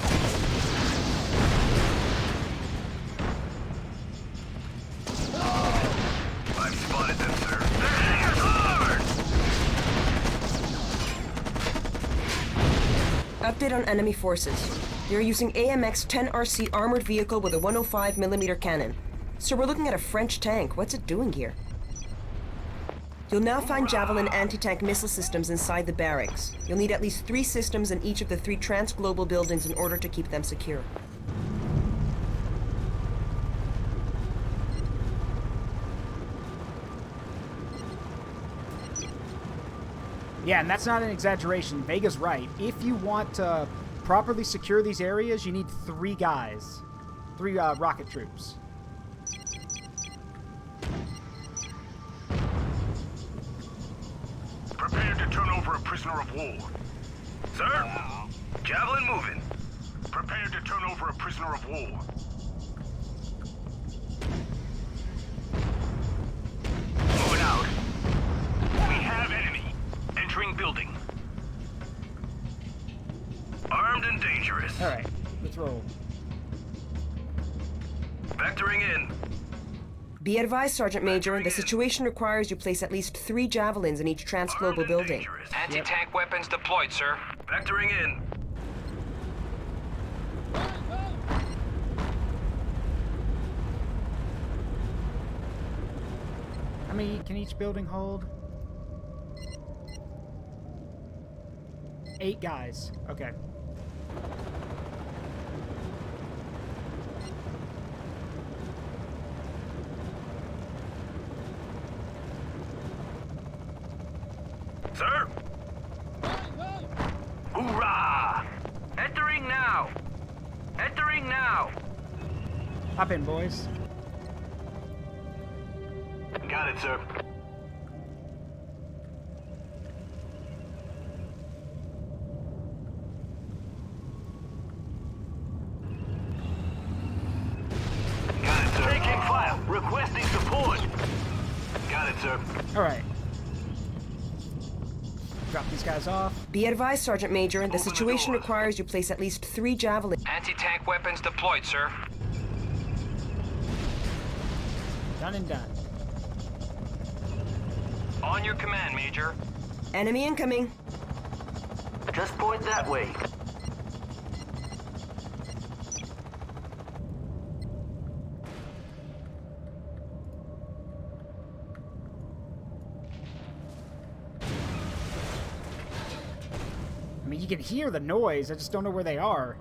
I've spotted them, sir. They're hitting us hard! Update on enemy forces. They're using AMX 10RC armored vehicle with a 105mm cannon. So we're looking at a French tank. What's it doing here? You'll now find Javelin anti-tank missile systems inside the barracks. You'll need at least 3 systems in each of the 3 trans-global buildings in order to keep them secure. Yeah, and that's not an exaggeration. Vega's right. If you want to properly secure these areas, you need 3 guys. 3 rocket troops. Prepare to turn over a prisoner of war. Sir? Javelin moving. Prepare to turn over a prisoner of war. Moving out. We have enemy. Entering building. Armed and dangerous. Alright, let's roll. Vectoring in. Be advised, Sergeant Major, the situation requires you place at least 3 javelins in each trans-global building. Anti-tank weapons deployed, sir. Vectoring in. How many can each building hold? 8 guys. Okay. Sir? Hoorah! Entering now! Entering now! Hop in, boys. Got it, sir. Got it, sir. Taking fire. Requesting support. Got it, sir. All right. Drop these guys off. Be advised, Sergeant Major, the situation requires you place at least 3 javelins. Anti-tank weapons deployed, sir. Done and done. On your command, Major. Enemy incoming. Just point that way. I mean, you can hear the noise. I just don't know where they are.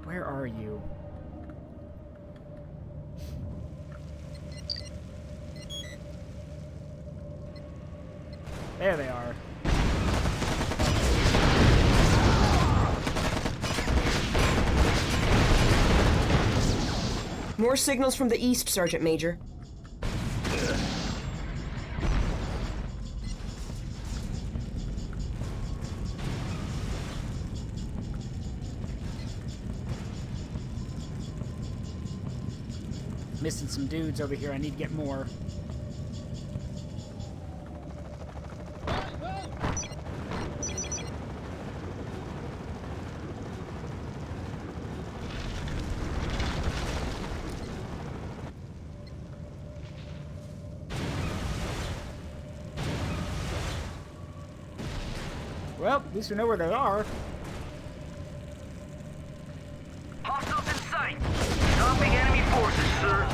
Where are you? There they are. More signals from the east, Sergeant Major. Missing some dudes over here. I need to get more. Well, at least we know where they are. Hostiles in sight. Stopping enemy forces, sir.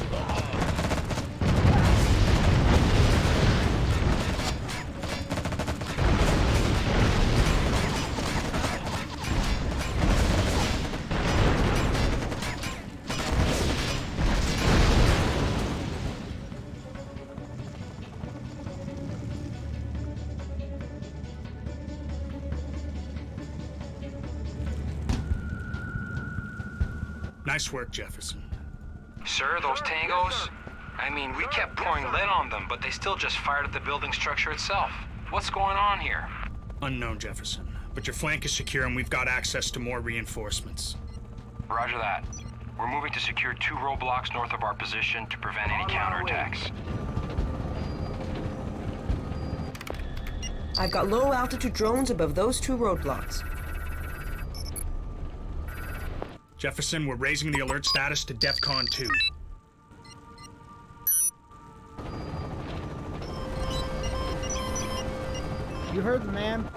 Nice work, Jefferson. Sir, those tangos? I mean, we kept pouring lead on them, but they still just fired at the building structure itself. What's going on here? Unknown, Jefferson. But your flank is secure and we've got access to more reinforcements. Roger that. We're moving to secure 2 roadblocks north of our position to prevent any counterattacks. I've got low altitude drones above those 2 roadblocks. Jefferson, we're raising the alert status to DEFCON 2. You heard the man.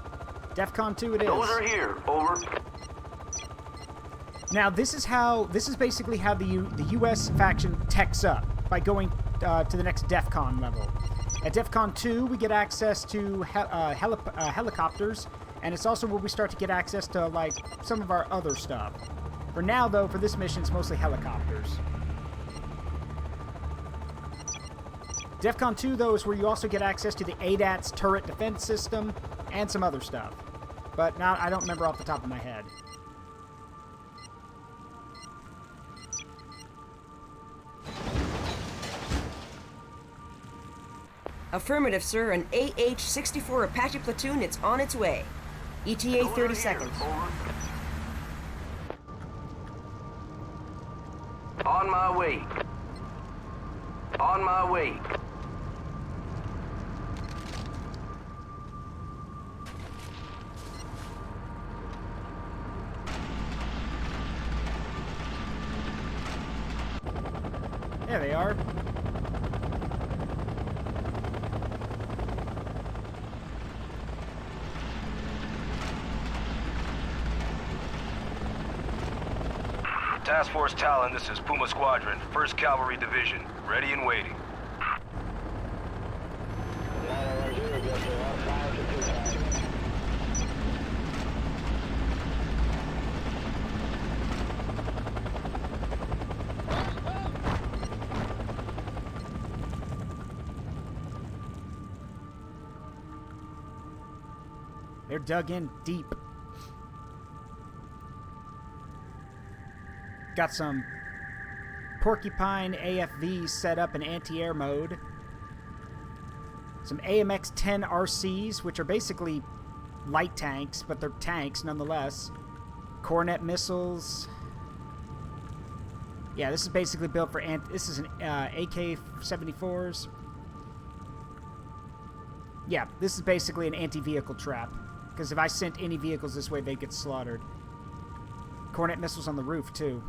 DEFCON 2 it is. Those are here. Over. Now this is basically how the U.S. faction techs up, by going to the next DEFCON level. At DEFCON 2 we get access to helicopters, and it's also where we start to get access to like some of our other stuff. For now though, for this mission it's mostly helicopters. DEFCON 2 though is where you also get access to the ADAT's turret defense system and some other stuff. But now I don't remember off the top of my head. Affirmative, sir. An AH-64 Apache platoon, it's on its way. ETA 30 seconds. On my way. On my way. There they are. Task Force Talon, this is Puma Squadron, 1st Cavalry Division, ready and waiting. They're dug in deep. Got some Porcupine AFVs set up in anti-air mode. Some AMX-10 RCs, which are basically light tanks, but they're tanks nonetheless. Coronet missiles. Yeah, this is basically built for this is an AK-74s. Yeah, this is basically an anti-vehicle trap. Because if I sent any vehicles this way, they'd get slaughtered. Cornet missiles on the roof, too.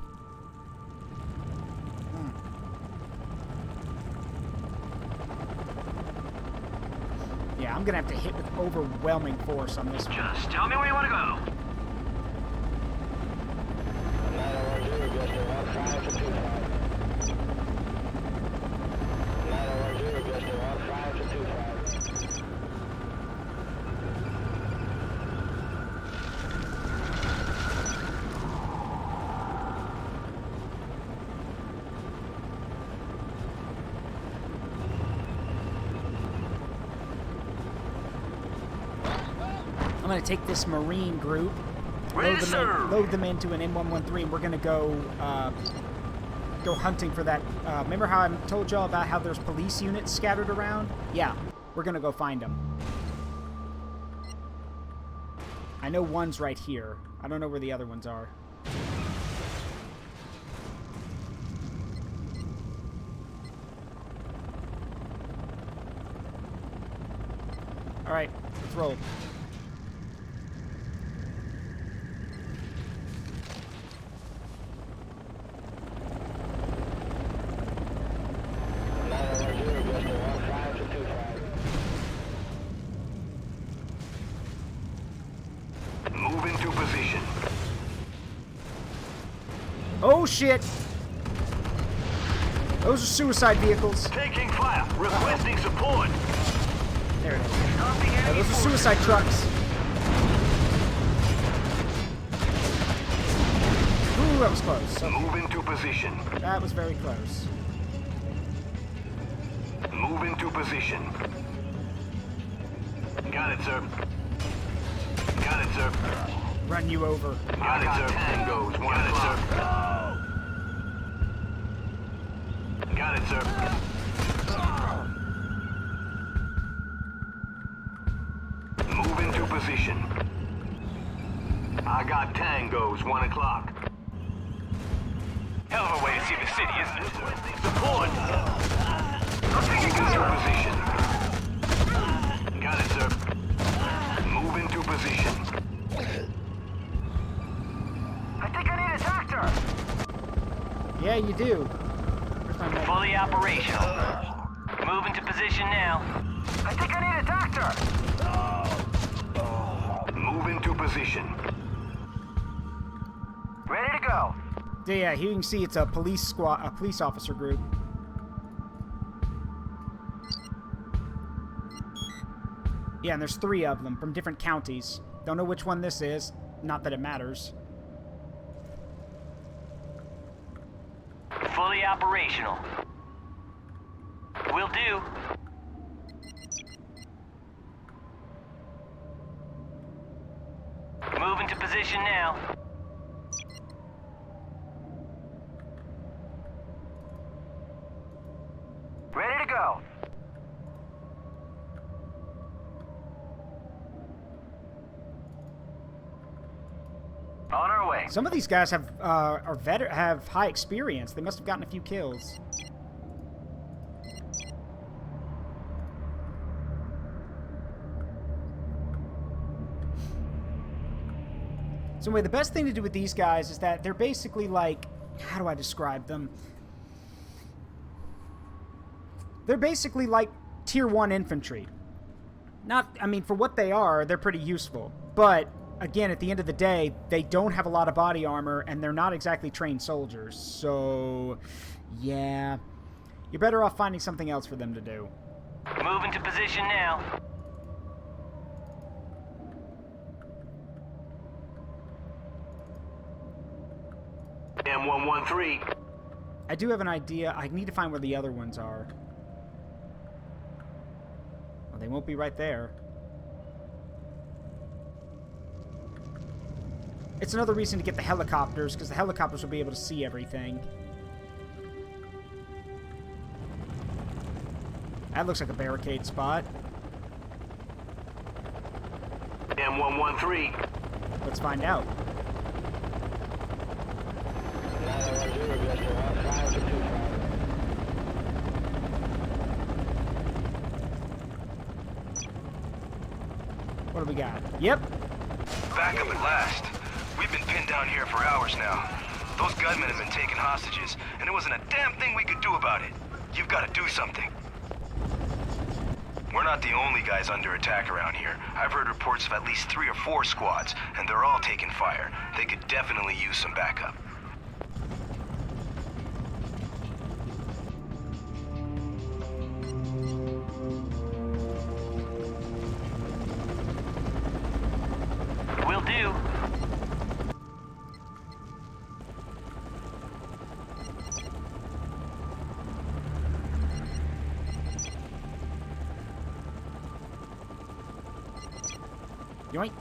Yeah, I'm gonna have to hit with overwhelming force on this one. Just tell me where you want to go. I'm going to take this Marine group, Ready to serve. load them into an M113, and we're going to go hunting for that. Remember how I told y'all about how there's police units scattered around? Yeah, we're going to go find them. I know one's right here. I don't know where the other ones are. Alright, let's roll. Move into position. Oh shit! Those are suicide vehicles. Taking fire. Requesting support. There it is. Those are suicide trucks. Ooh, that was close. Move into position. That was very close. Move into position. Got it, sir. Got it, sir. Run you over. Got it, sir. Tango's 1 o'clock. Got it, sir. Move into position. I got tangos 1 o'clock. Hell of a way to see the city, isn't it? Support. Move into position. Got it, sir. Move into position. I think I need a doctor. Yeah, you do. Where's my med? Fully operational. Move into position now. I think I need a doctor. Move into position. Ready to go. Yeah, here you can see it's a police squad, a police officer group. Yeah, and there's 3 of them from different counties. Don't know which one this is. Not that it matters. Fully operational. Will do. Move into position now. Ready to go. On our way. Some of these guys have have high experience. They must have gotten a few kills. So anyway, the best thing to do with these guys is that they're basically like, how do I describe them? They're basically like tier 1 infantry. Not, I mean, for what they are, they're pretty useful. But again, at the end of the day, they don't have a lot of body armor, and they're not exactly trained soldiers. So, yeah. You're better off finding something else for them to do. Move into position now. M113. I do have an idea. I need to find where the other ones are. Well, they won't be right there. It's another reason to get the helicopters, because the helicopters will be able to see everything. That looks like a barricade spot. M113. Let's find out. What do we got? Yep. Back up at last. We've been pinned down here for hours now. Those gunmen have been taking hostages, and there wasn't a damn thing we could do about it. You've got to do something. We're not the only guys under attack around here. I've heard reports of at least 3 or 4 squads, and they're all taking fire. They could definitely use some backup. Will do. Yoink.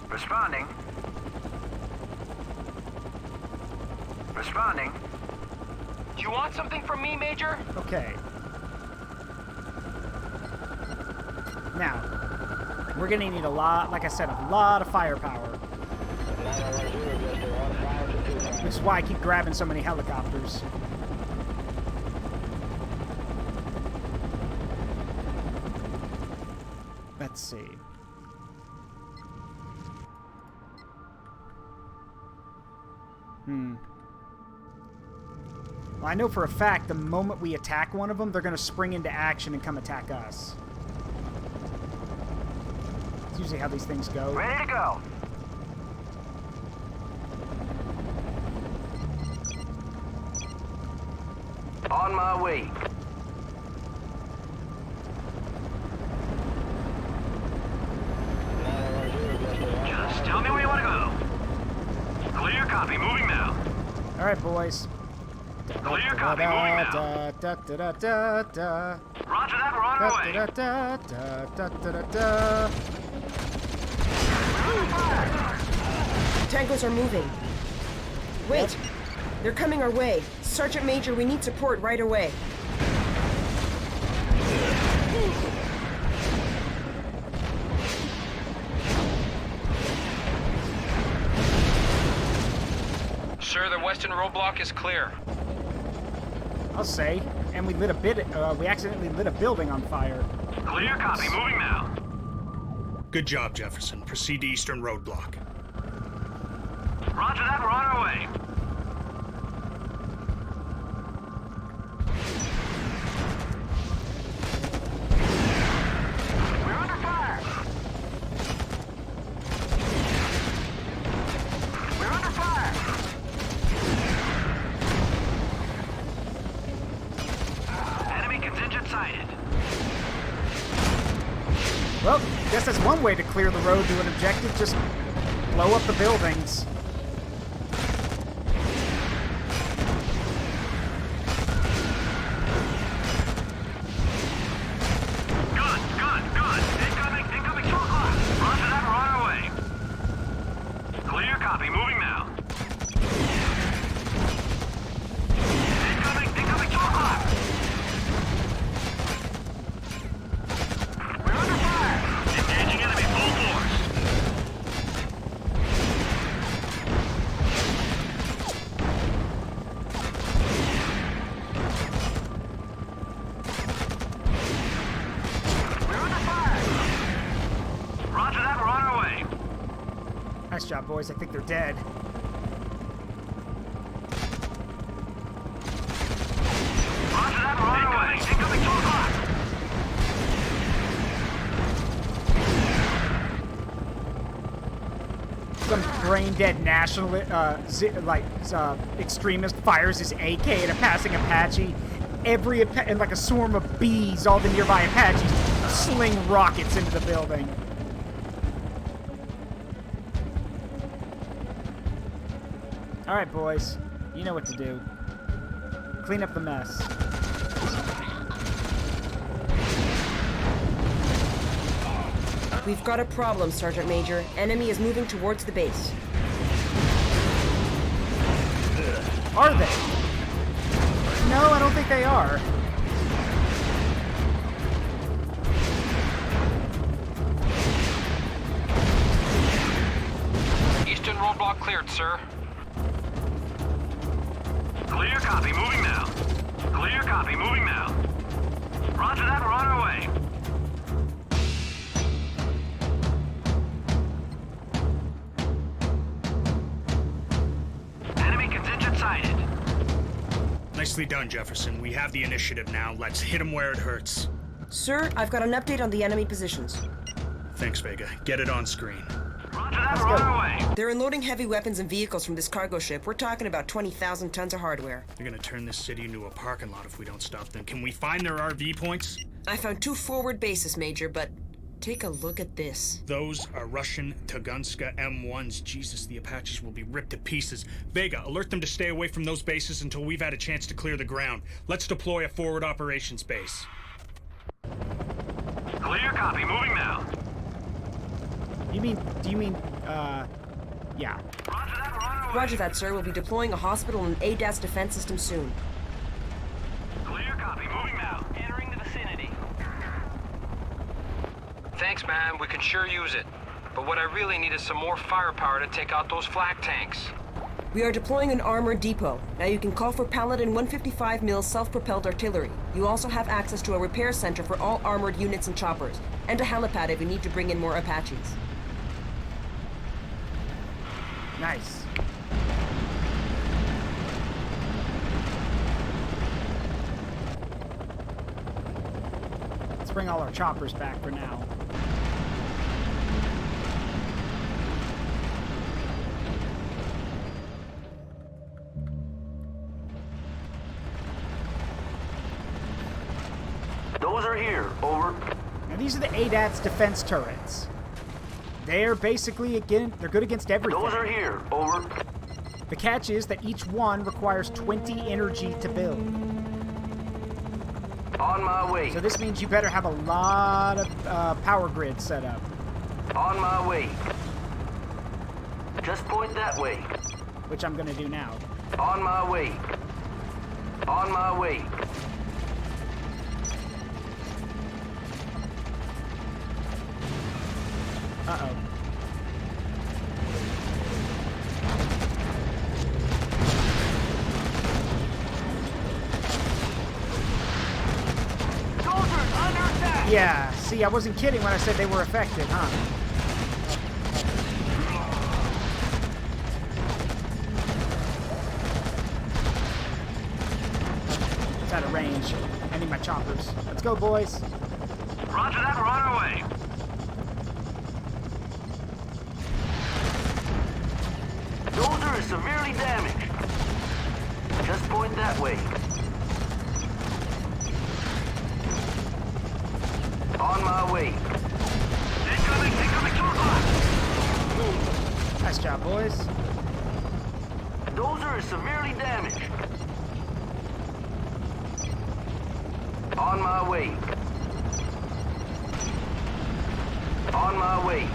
Responding. Responding. Do you want something from me, Major? Okay. Now, we're gonna need a lot, like I said, a lot of firepower. Which is why I keep grabbing so many helicopters. Let's see. Well, I know for a fact the moment we attack one of them, they're going to spring into action and come attack us. That's usually how these things go. Ready to go. On my way. Just tell me where you want to go. Clear copy, moving now. All right, boys. Clear copy, moving now. Roger that, we're on our way. Tangos are moving. Wait. They're coming our way. Sergeant Major, we need support right away. Sir, the western roadblock is clear. I'll say. And we lit a bit. We accidentally lit a building on fire. Clear copy, moving now. Good job, Jefferson. Proceed to eastern roadblock. Roger that, we're on our way. We're under fire. We're under fire. Enemy contingent sighted. Well, guess that's one way to clear the road to an objective. Just blow up the buildings. Incoming 2 o'clock. Roger that, we're on our way. Clear copy, moving now. Incoming 2 o'clock. We're under fire. Engaging enemy full force. Roger that, we're on our way. Nice job, boys. I think they're dead. Roger that, we're on our way. Incoming 2 o'clock. Some brain-dead nationalist, extremist fires his AK at a passing Apache. And like a swarm of bees, all the nearby Apaches sling rockets into the building. All right, boys. You know what to do. Clean up the mess. We've got a problem, Sergeant Major. Enemy is moving towards the base. Are they? No, I don't think they are. Eastern roadblock cleared, sir. Clear copy, moving now. Clear copy, moving now. Roger that, we're on our way. sighted. Nicely done, Jefferson. We have the initiative now. Let's hit them where it hurts. Sir, I've got an update on the enemy positions. Thanks, Vega. Get it on screen. Roger that, we're on our way. They're unloading heavy weapons and vehicles from this cargo ship. We're talking about 20,000 tons of hardware. They're gonna turn this city into a parking lot if we don't stop them. Can we find their RV points? I found 2 forward bases, Major, but take a look at this. Those are Russian Tugunska M1s. Jesus, the Apaches will be ripped to pieces. Vega, alert them to stay away from those bases until we've had a chance to clear the ground. Let's deploy a forward operations base. Clear copy, moving now. Do you mean, yeah. Roger that, sir. We'll be deploying a hospital and ADAS defense system soon. Clear copy, moving now. Entering the vicinity. Thanks, man. We can sure use it. But what I really need is some more firepower to take out those flak tanks. We are deploying an armored depot. Now you can call for Paladin 155 mil self-propelled artillery. You also have access to a repair center for all armored units and choppers, and a helipad if you need to bring in more Apaches. Nice. Let's bring all our choppers back for now. Those are here. Over. Now these are the ADAT's defense turrets. They're basically, again, they're good against everything. Those are here. Over. The catch is that each one requires 20 energy to build. On my way. So this means you better have a lot of power grid set up. On my way. Just point that way. Which I'm gonna do now. On my way. On my way. Uh-oh. Soldiers under attack! Yeah, see, I wasn't kidding when I said they were affected, huh? It's out of range. I need my choppers. Let's go, boys. Roger that, we're on our way. Soldier is severely damaged. Just point that way. On my way. Incoming 2 o'clock. Nice job, boys. Dozer is severely damaged. On my way. On my way.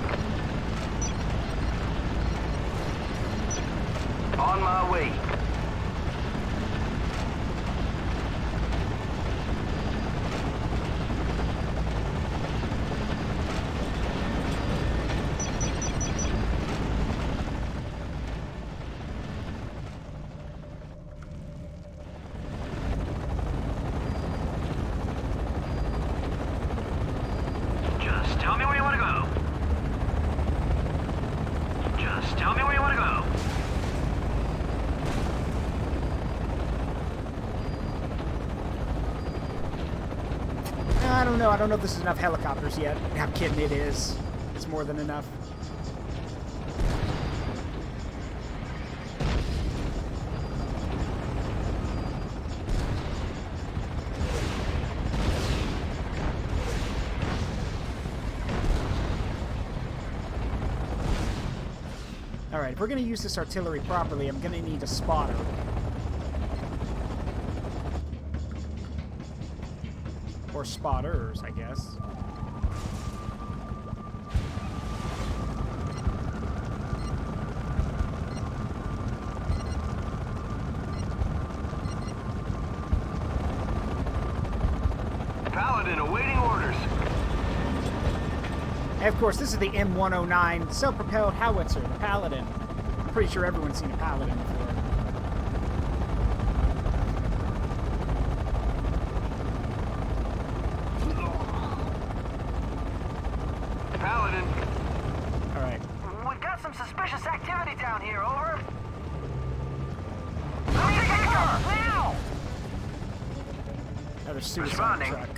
On my way. Just tell me where you want to go. Just tell me where you want to go. I don't know. I don't know if this is enough helicopters yet. I'm kidding, it is. It's more than enough. Alright, if we're going to use this artillery properly, I'm going to need a spotter. Or spotters, I guess. Paladin awaiting orders. And of course, this is the M109 self-propelled howitzer, the Paladin. I'm pretty sure everyone's seen a Paladin before. Paladin. Alright. We've got some suspicious activity down here, over. Another suicide truck.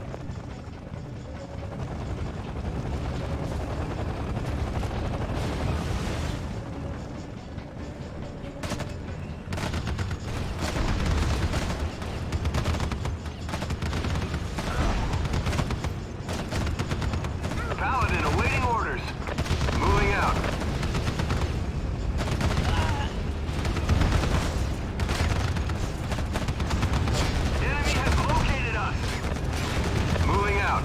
Paladin awaiting orders. Moving out. Enemy has located us. Moving out.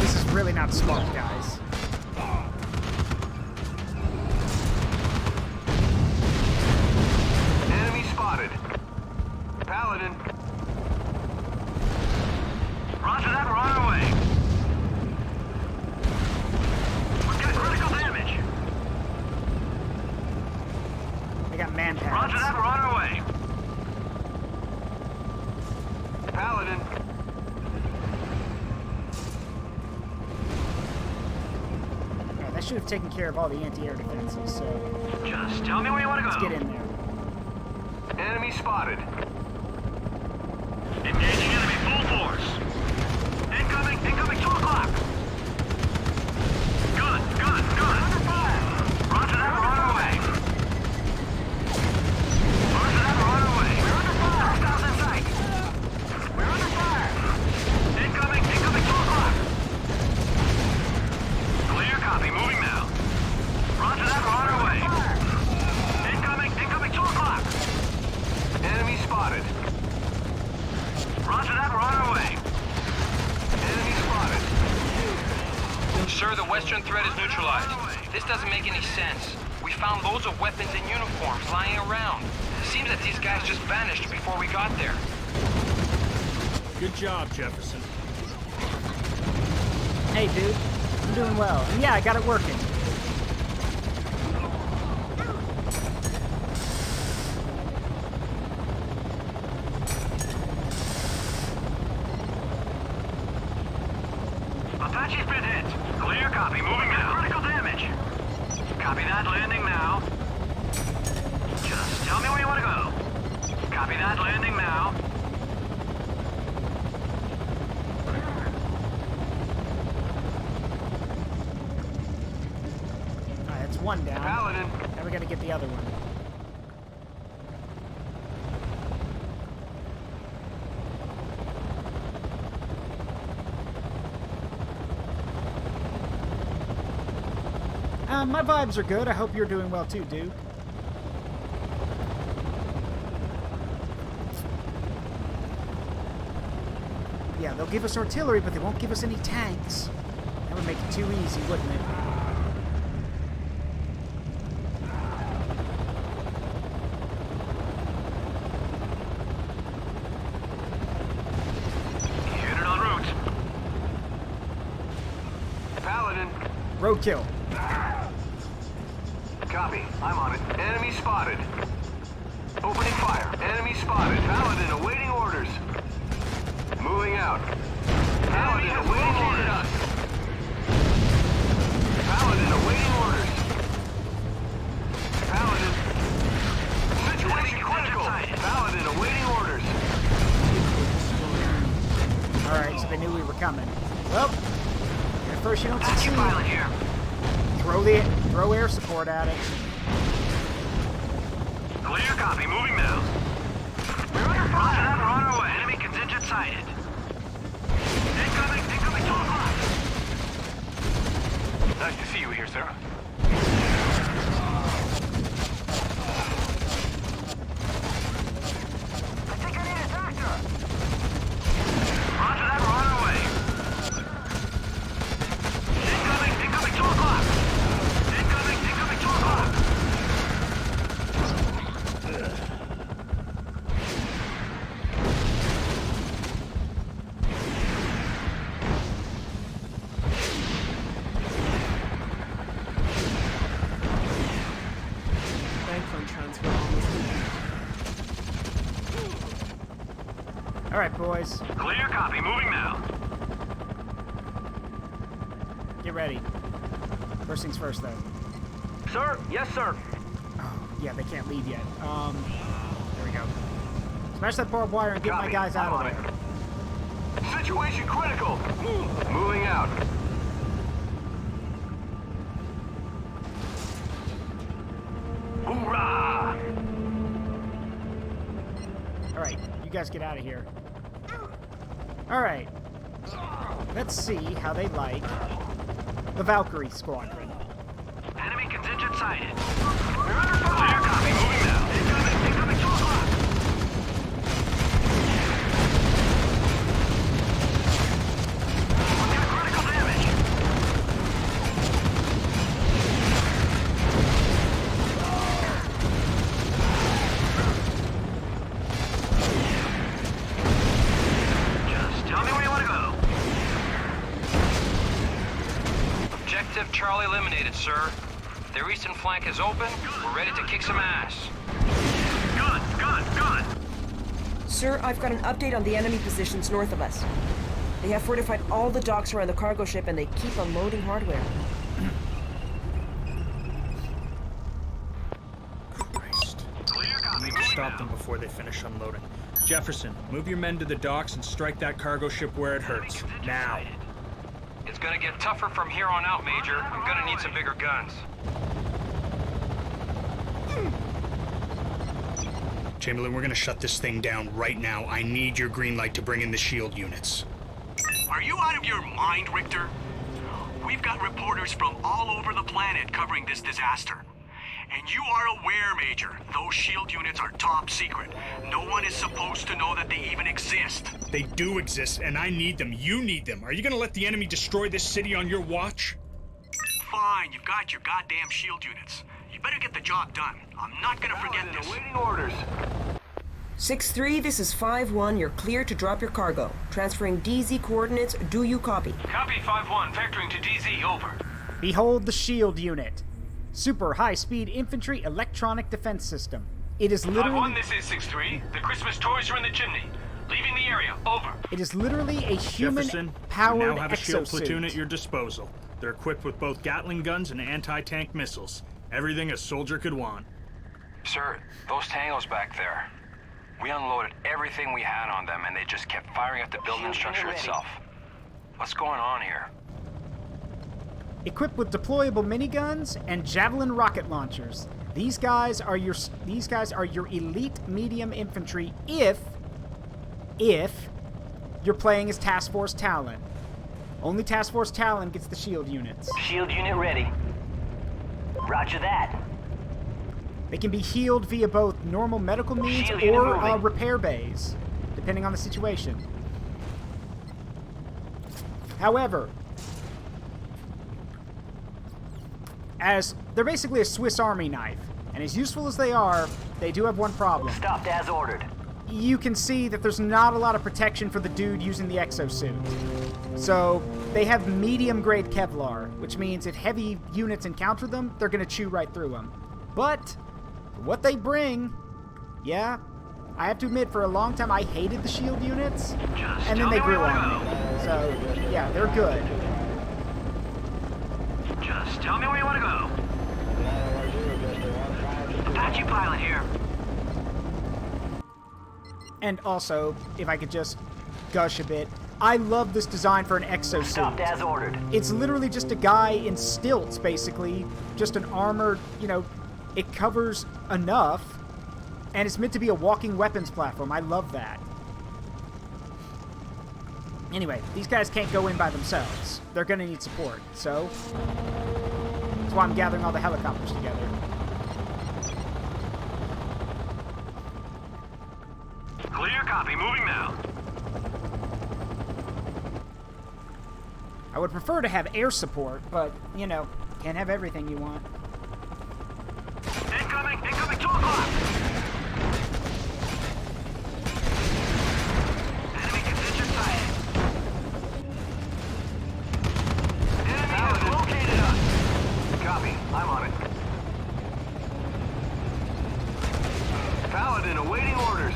This is really not smart, guys. Enemy spotted. Paladin. Roger that, we're on our way. We've got critical damage. They got man pads. Roger that, we're on our way. Paladin. Alright, that should have taken care of all the anti-air defenses, so Just tell me where you want to let's go. get in there. Enemy spotted. Engaging enemy full force. Incoming, 2 o'clock. Good. Under fire. Roger that, we're on our way. Roger that, we're on our way. We're under fire. Hostiles in sight. We're under fire. Incoming, 2 o'clock. Clear copy, moving now. Roger that, we're on our way. Incoming, 2 o'clock. Enemy spotted. Roger that, we're on our way. Enemy spotted. Sir, the Western threat is neutralized. This doesn't make any sense. We found loads of weapons and uniforms lying around. It seems that these guys just vanished before we got there. Good job, Jefferson. Hey, dude. I'm doing well. And yeah, I got it working. Apache's been hit. Clear copy, moving now. Critical damage. Copy that, landing now. Just tell me where you want to go. Copy that, landing now. Alright, that's one down. Paladin. Now we gotta get the other one. My vibes are good. I hope you're doing well too, dude. Yeah, they'll give us artillery, but they won't give us any tanks. That would make it too easy, wouldn't it? Unit en route. Paladin. Roadkill. Copy. I'm on it. Enemy spotted. Opening fire. Enemy spotted. Paladin awaiting orders. Moving out. Paladin awaiting orders. Paladin awaiting orders. Paladin. Situation critical. Paladin awaiting orders. Alright, so they knew we were coming. Well, at first you don't succeed. Pilot here. Throw air support at it. Clear copy. Moving now. We're under fire. We're on our way. Enemy contingent sighted. Incoming 2 o'clock. Nice to see you here, sir. I think I need a doctor. Roger that, we're on our way. Incoming 2 o'clock. Incoming 2 o'clock. All right, boys. Clear copy. Moving now. Get ready. First things first, though. Sir? Yes, sir. Oh, yeah, they can't leave yet. There we go. Smash that barbed wire and get my guys out of there. Situation critical. Moving out. Hoorah! All right, you guys get out of here. All right. Let's see how they like the Valkyrie Squadron. Enemy contingent sighted. We're under fire. Clear copy. Moving now. Incoming 2 o'clock. We've got critical damage. Just tell me where you want to go. Objective Charlie eliminated, sir. Their eastern flank is open. We're ready to kick some ass. Gun! Sir, I've got an update on the enemy positions north of us. They have fortified all the docks around the cargo ship and they keep unloading hardware. Christ. We need to stop them before they finish unloading. Jefferson, move your men to the docks and strike that cargo ship where it hurts. Now. It's gonna get tougher from here on out, Major. I'm gonna need some bigger guns. Chamberlain, we're gonna shut this thing down right now. I need your green light to bring in the shield units. Are you out of your mind, Richter? We've got reporters from all over the planet covering this disaster. And you are aware, Major, those shield units are top secret. No one is supposed to know that they even exist. They do exist, and I need them. You need them. Are you gonna let the enemy destroy this city on your watch? Fine, you've got your goddamn shield units. You better get the job done. I'm not gonna forget this. Awaiting orders. 6-3, this is 5-1. You're clear to drop your cargo. Transferring DZ coordinates. Do you copy? Copy 5-1. Vectoring to DZ. Over. Behold the shield unit. Super high-speed infantry electronic defense system. It is literally... 5-1, this is 6-3. The Christmas toys are in the chimney. Leaving the area. Over. It is literally a Jefferson, human-powered you now have a shield exosuit. platoon at your disposal. They're equipped with both Gatling guns and anti-tank missiles. Everything a soldier could want. Sir, those tangos back there. We unloaded everything we had on them and they just kept firing at the building structure itself. What's going on here? Equipped with deployable miniguns and javelin rocket launchers. These guys are your elite medium infantry if you're playing as Task Force Talon. Only Task Force Talon gets the shield units. Shield unit ready. Roger that. They can be healed via both normal medical needs Shield unit or moving. repair bays, depending on the situation. However, as they're basically a Swiss Army knife, and as useful as they are, they do have one problem. Stopped as ordered. You can see that there's not a lot of protection for the dude using the exosuit. So they have medium-grade Kevlar, which means if heavy units encounter them, they're going to chew right through them. But for what they bring, yeah, I have to admit, for a long time I hated the shield units, and then they grew on me. So yeah, they're good. Just tell me where you want to go. Apache pilot here. And also, if I could just gush a bit, I love this design for an exosuit. Stopped as ordered. It's literally just a guy in stilts, basically. Just an armored, it covers enough, and it's meant to be a walking weapons platform. I love that. Anyway, these guys can't go in by themselves. They're gonna need support, so that's why I'm gathering all the helicopters together. Clear copy. Moving now. I would prefer to have air support, but, can't have everything you want. Incoming 2 o'clock. Enemy contingent sighted. Enemy has located us. Copy. I'm on it. Paladin awaiting orders.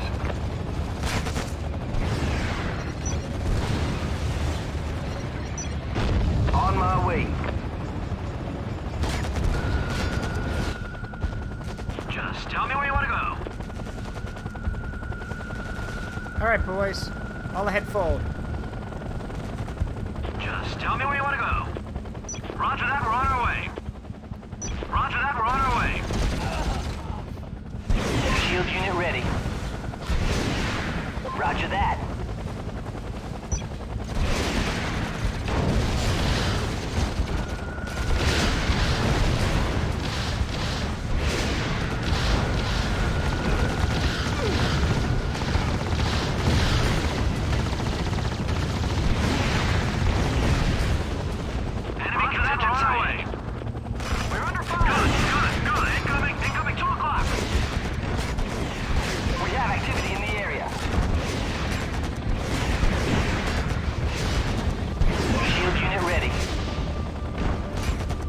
Alright, boys. All ahead full. Just tell me where you want to go. Roger that, we're on our way. Roger that, we're on our way. Shield unit ready. Roger that.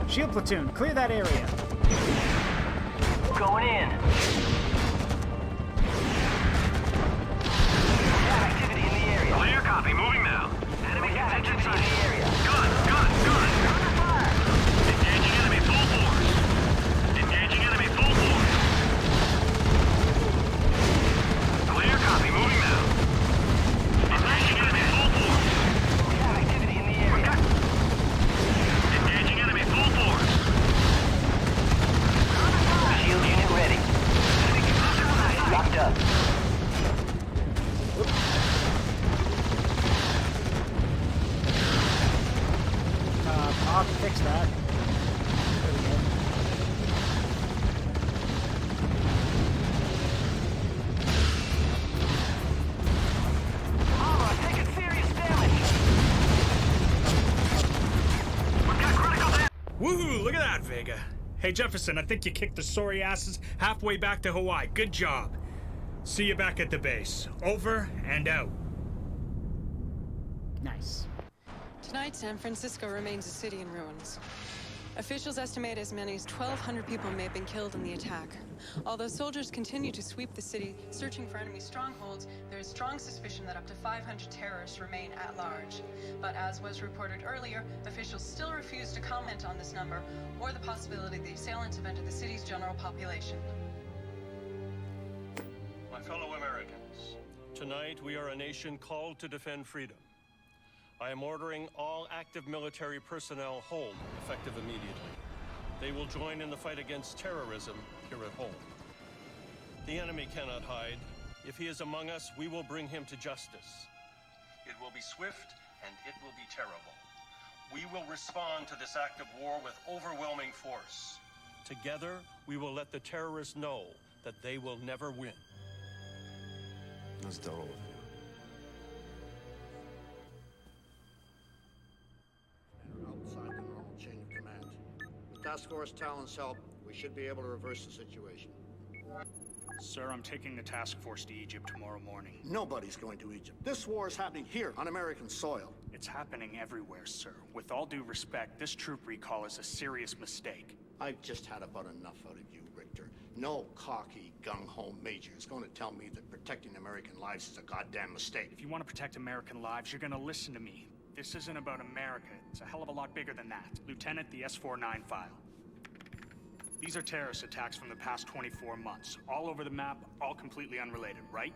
Shield platoon, clear that area. Going in. We have activity in the area. Clear copy, moving now. Enemy contingency in the area. Gun. Under fire. Engaging enemy full force. Engaging enemy full force. Clear copy, moving now. Engaging enemy full force. We have activity in the area. Engaging enemy full force. Shield unit ready. Locked up. I'll fix that. There we go. Armor, taking serious damage. We've got critical damage. Woohoo! Look at that, Vega. Hey, Jefferson, I think you kicked the sorry asses halfway back to Hawaii. Good job. See you back at the base. Over and out. Nice. Tonight, San Francisco remains a city in ruins. Officials estimate as many as 1,200 people may have been killed in the attack. Although soldiers continue to sweep the city, searching for enemy strongholds, there is strong suspicion that up to 500 terrorists remain at large. But as was reported earlier, officials still refuse to comment on this number or the possibility the assailants have entered the city's general population. My fellow Americans, tonight we are a nation called to defend freedom. I am ordering all active military personnel home, effective immediately. They will join in the fight against terrorism here at home. The enemy cannot hide. If he is among us, we will bring him to justice. It will be swift and it will be terrible. We will respond to this act of war with overwhelming force. Together, we will let the terrorists know that they will never win. Let's do it. Outside the normal chain of command. With Task Force Talon's help, we should be able to reverse the situation. Sir, I'm taking the task force to Egypt tomorrow morning. Nobody's going to Egypt. This war is happening here on American soil. It's happening everywhere, sir. With all due respect, this troop recall is a serious mistake. I've just had about enough out of you, Richter. No cocky, gung-ho major is going to tell me that protecting American lives is a goddamn mistake. If you want to protect American lives, you're going to listen to me. This isn't about America. It's a hell of a lot bigger than that. Lieutenant, the S-49 file. These are terrorist attacks from the past 24 months. All over the map, all completely unrelated, right?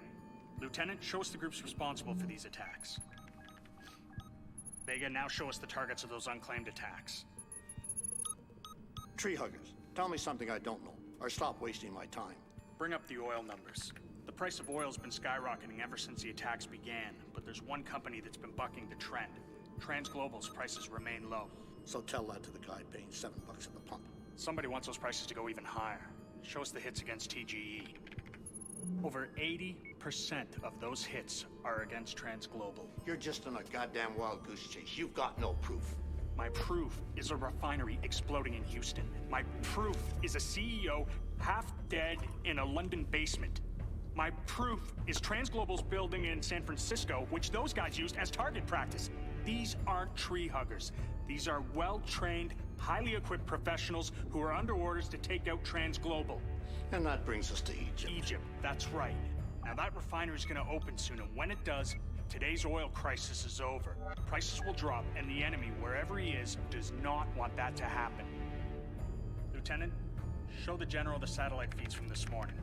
Lieutenant, show us the groups responsible for these attacks. Vega, now show us the targets of those unclaimed attacks. Tree huggers, tell me something I don't know, or stop wasting my time. Bring up the oil numbers. The price of oil's been skyrocketing ever since the attacks began, but there's one company that's been bucking the trend. TransGlobal's prices remain low. So tell that to the guy paying $7 at the pump. Somebody wants those prices to go even higher. Show us the hits against TGE. Over 80% of those hits are against TransGlobal. You're just on a goddamn wild goose chase. You've got no proof. My proof is a refinery exploding in Houston. My proof is a CEO half dead in a London basement. My proof is TransGlobal's building in San Francisco, which those guys used as target practice. These aren't tree huggers. These are well-trained, highly equipped professionals who are under orders to take out TransGlobal. And that brings us to Egypt. Egypt, that's right. Now that refinery's gonna open soon, and when it does, today's oil crisis is over. Prices will drop, and the enemy, wherever he is, does not want that to happen. Lieutenant, show the General the satellite feeds from this morning.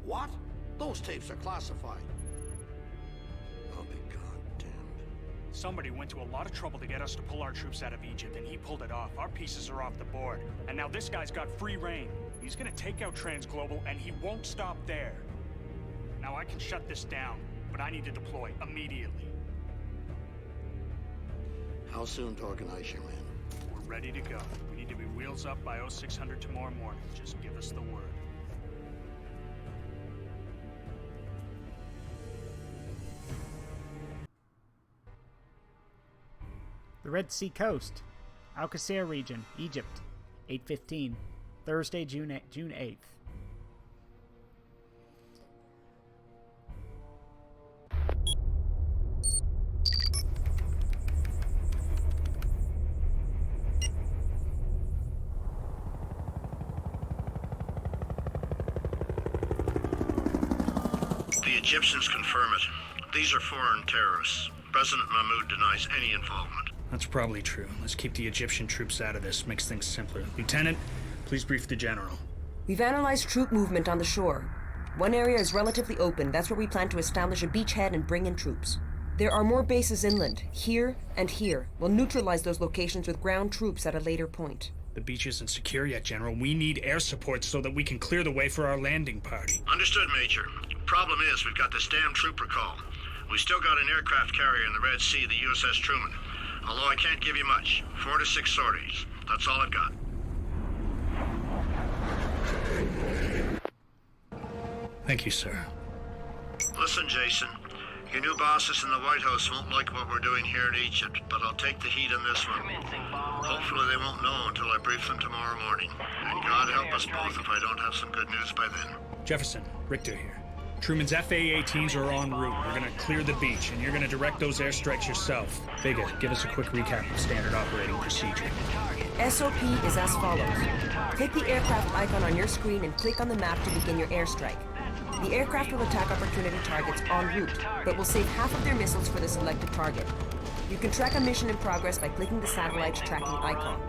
What? Those tapes are classified. I'll be goddamned. Somebody went to a lot of trouble to get us to pull our troops out of Egypt, and he pulled it off. Our pieces are off the board. And now this guy's got free reign. He's gonna take out Transglobal, and he won't stop there. Now I can shut this down, but I need to deploy immediately. How soon to organize you, man? We're ready to go. We need to be wheels up by 0600 tomorrow morning. Just give us the word. The Red Sea Coast, Al Qasir region, Egypt, 8:15, Thursday, June 8th. The Egyptians confirm it. These are foreign terrorists. President Mahmoud denies any involvement. That's probably true. Let's keep the Egyptian troops out of this. Makes things simpler. Lieutenant, please brief the general. We've analyzed troop movement on the shore. One area is relatively open. That's where we plan to establish a beachhead and bring in troops. There are more bases inland, here and here. We'll neutralize those locations with ground troops at a later point. The beach isn't secure yet, General. We need air support so that we can clear the way for our landing party. Understood, Major. Problem is, we've got this damn trooper call. We still got an aircraft carrier in the Red Sea, the USS Truman. Although I can't give you much. 4 to 6 sorties. That's all I've got. Thank you, sir. Listen, Jason. Your new bosses in the White House won't like what we're doing here in Egypt, but I'll take the heat on this one. Hopefully they won't know until I brief them tomorrow morning. And God help us both if I don't have some good news by then. Jefferson, Richter here. Truman's FA-18s are en route. We're gonna clear the beach, and you're gonna direct those airstrikes yourself. Vega, give us a quick recap of standard operating procedure. SOP is as follows. Click the aircraft icon on your screen and click on the map to begin your airstrike. The aircraft will attack opportunity targets en route, but will save half of their missiles for the selected target. You can track a mission in progress by clicking the satellite's tracking icon.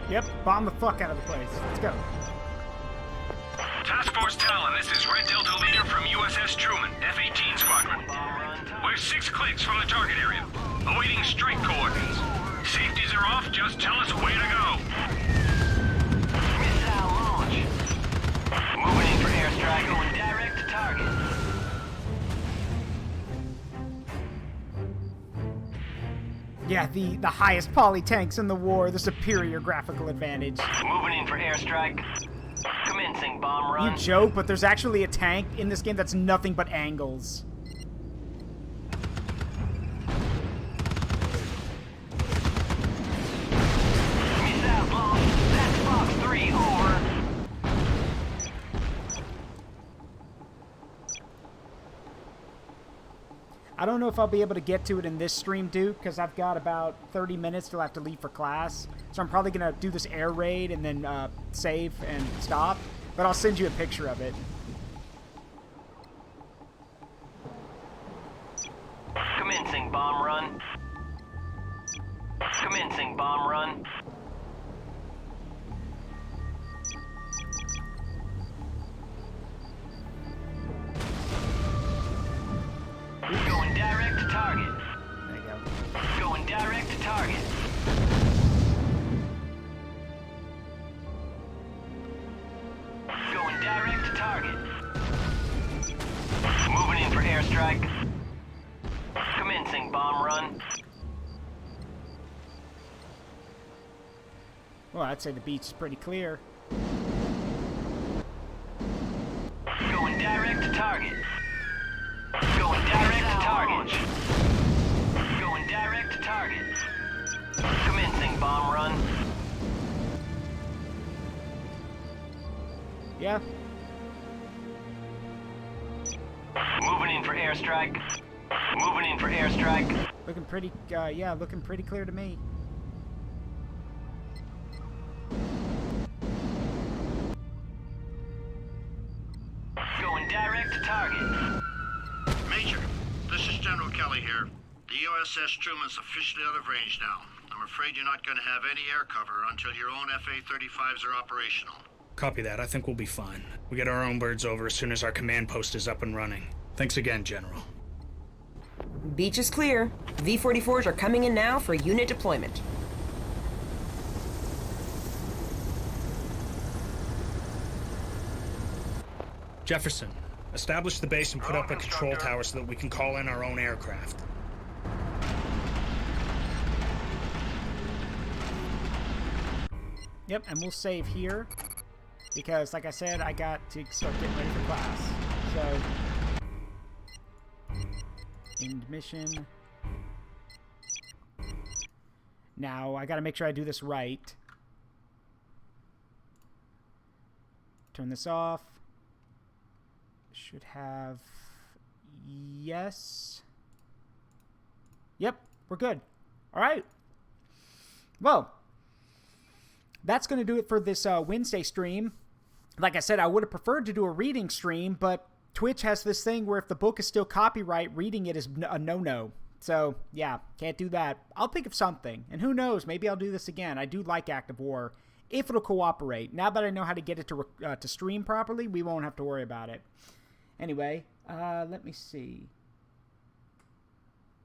Yep, bomb the fuck out of the place. Let's go. Task Force Talon, this is Red Delta Leader from USS Truman, F-18 Squadron. We're 6 clicks from the target area, awaiting strike coordinates. Safeties are off, just tell us where to go. Missile launch. Moving in for airstrike, going direct to target. Yeah, the highest poly tanks in the war, the superior graphical advantage. Moving in for airstrike. Commencing bomb run. You joke, but there's actually a tank in this game that's nothing but angles. Missiles launched. That's Fox 3, over. I don't know if I'll be able to get to it in this stream, Duke, because I've got about 30 minutes till I have to leave for class. So I'm probably going to do this air raid and then save and stop. But I'll send you a picture of it. Commencing bomb run. Commencing bomb run. Going direct to target. There you go. Going direct to target. Going direct to target. Moving in for airstrike. Commencing bomb run. Well, I'd say the beach is pretty clear. Going direct to target. Going direct to target. Going direct to target. Commencing bomb run. Yeah. Moving in for airstrike. Moving in for airstrike. Looking pretty, yeah, looking pretty clear to me. Going direct to target. Major, this is General Kelly here. The USS Truman's officially out of range now. I'm afraid you're not going to have any air cover until your own FA-35s are operational. Copy that. I think we'll be fine. We get our own birds over as soon as our command post is up and running. Thanks again, General. Beach is clear. V-44s are coming in now for unit deployment. Jefferson, establish the base and put up a control tower so that we can call in our own aircraft. Yep, and we'll save here. Because, like I said, I got to start getting ready for class. So, end mission. Now, I gotta make sure I do this right. Turn this off. Should have... Yes. Yep, we're good. Alright. Well, that's going to do it for this Wednesday stream. Like I said, I would have preferred to do a reading stream, but Twitch has this thing where if the book is still copyright, reading it is a no-no. So, yeah, can't do that. I'll think of something. And who knows, maybe I'll do this again. I do like Active War, if it'll cooperate. Now that I know how to get it to stream properly, we won't have to worry about it. Anyway, let me see.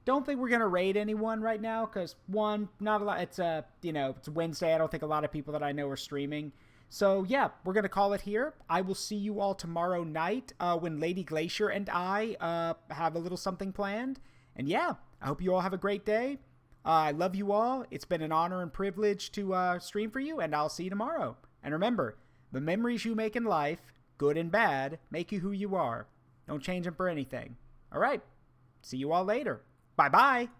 Don't think we're going to raid anyone right now, because, one, not a lot. It's, it's Wednesday. I don't think a lot of people that I know are streaming. So, yeah, we're going to call it here. I will see you all tomorrow night when Lady Glacier and I have a little something planned. And, yeah, I hope you all have a great day. I love you all. It's been an honor and privilege to stream for you, and I'll see you tomorrow. And remember, the memories you make in life, good and bad, make you who you are. Don't change them for anything. All right. See you all later. Bye-bye.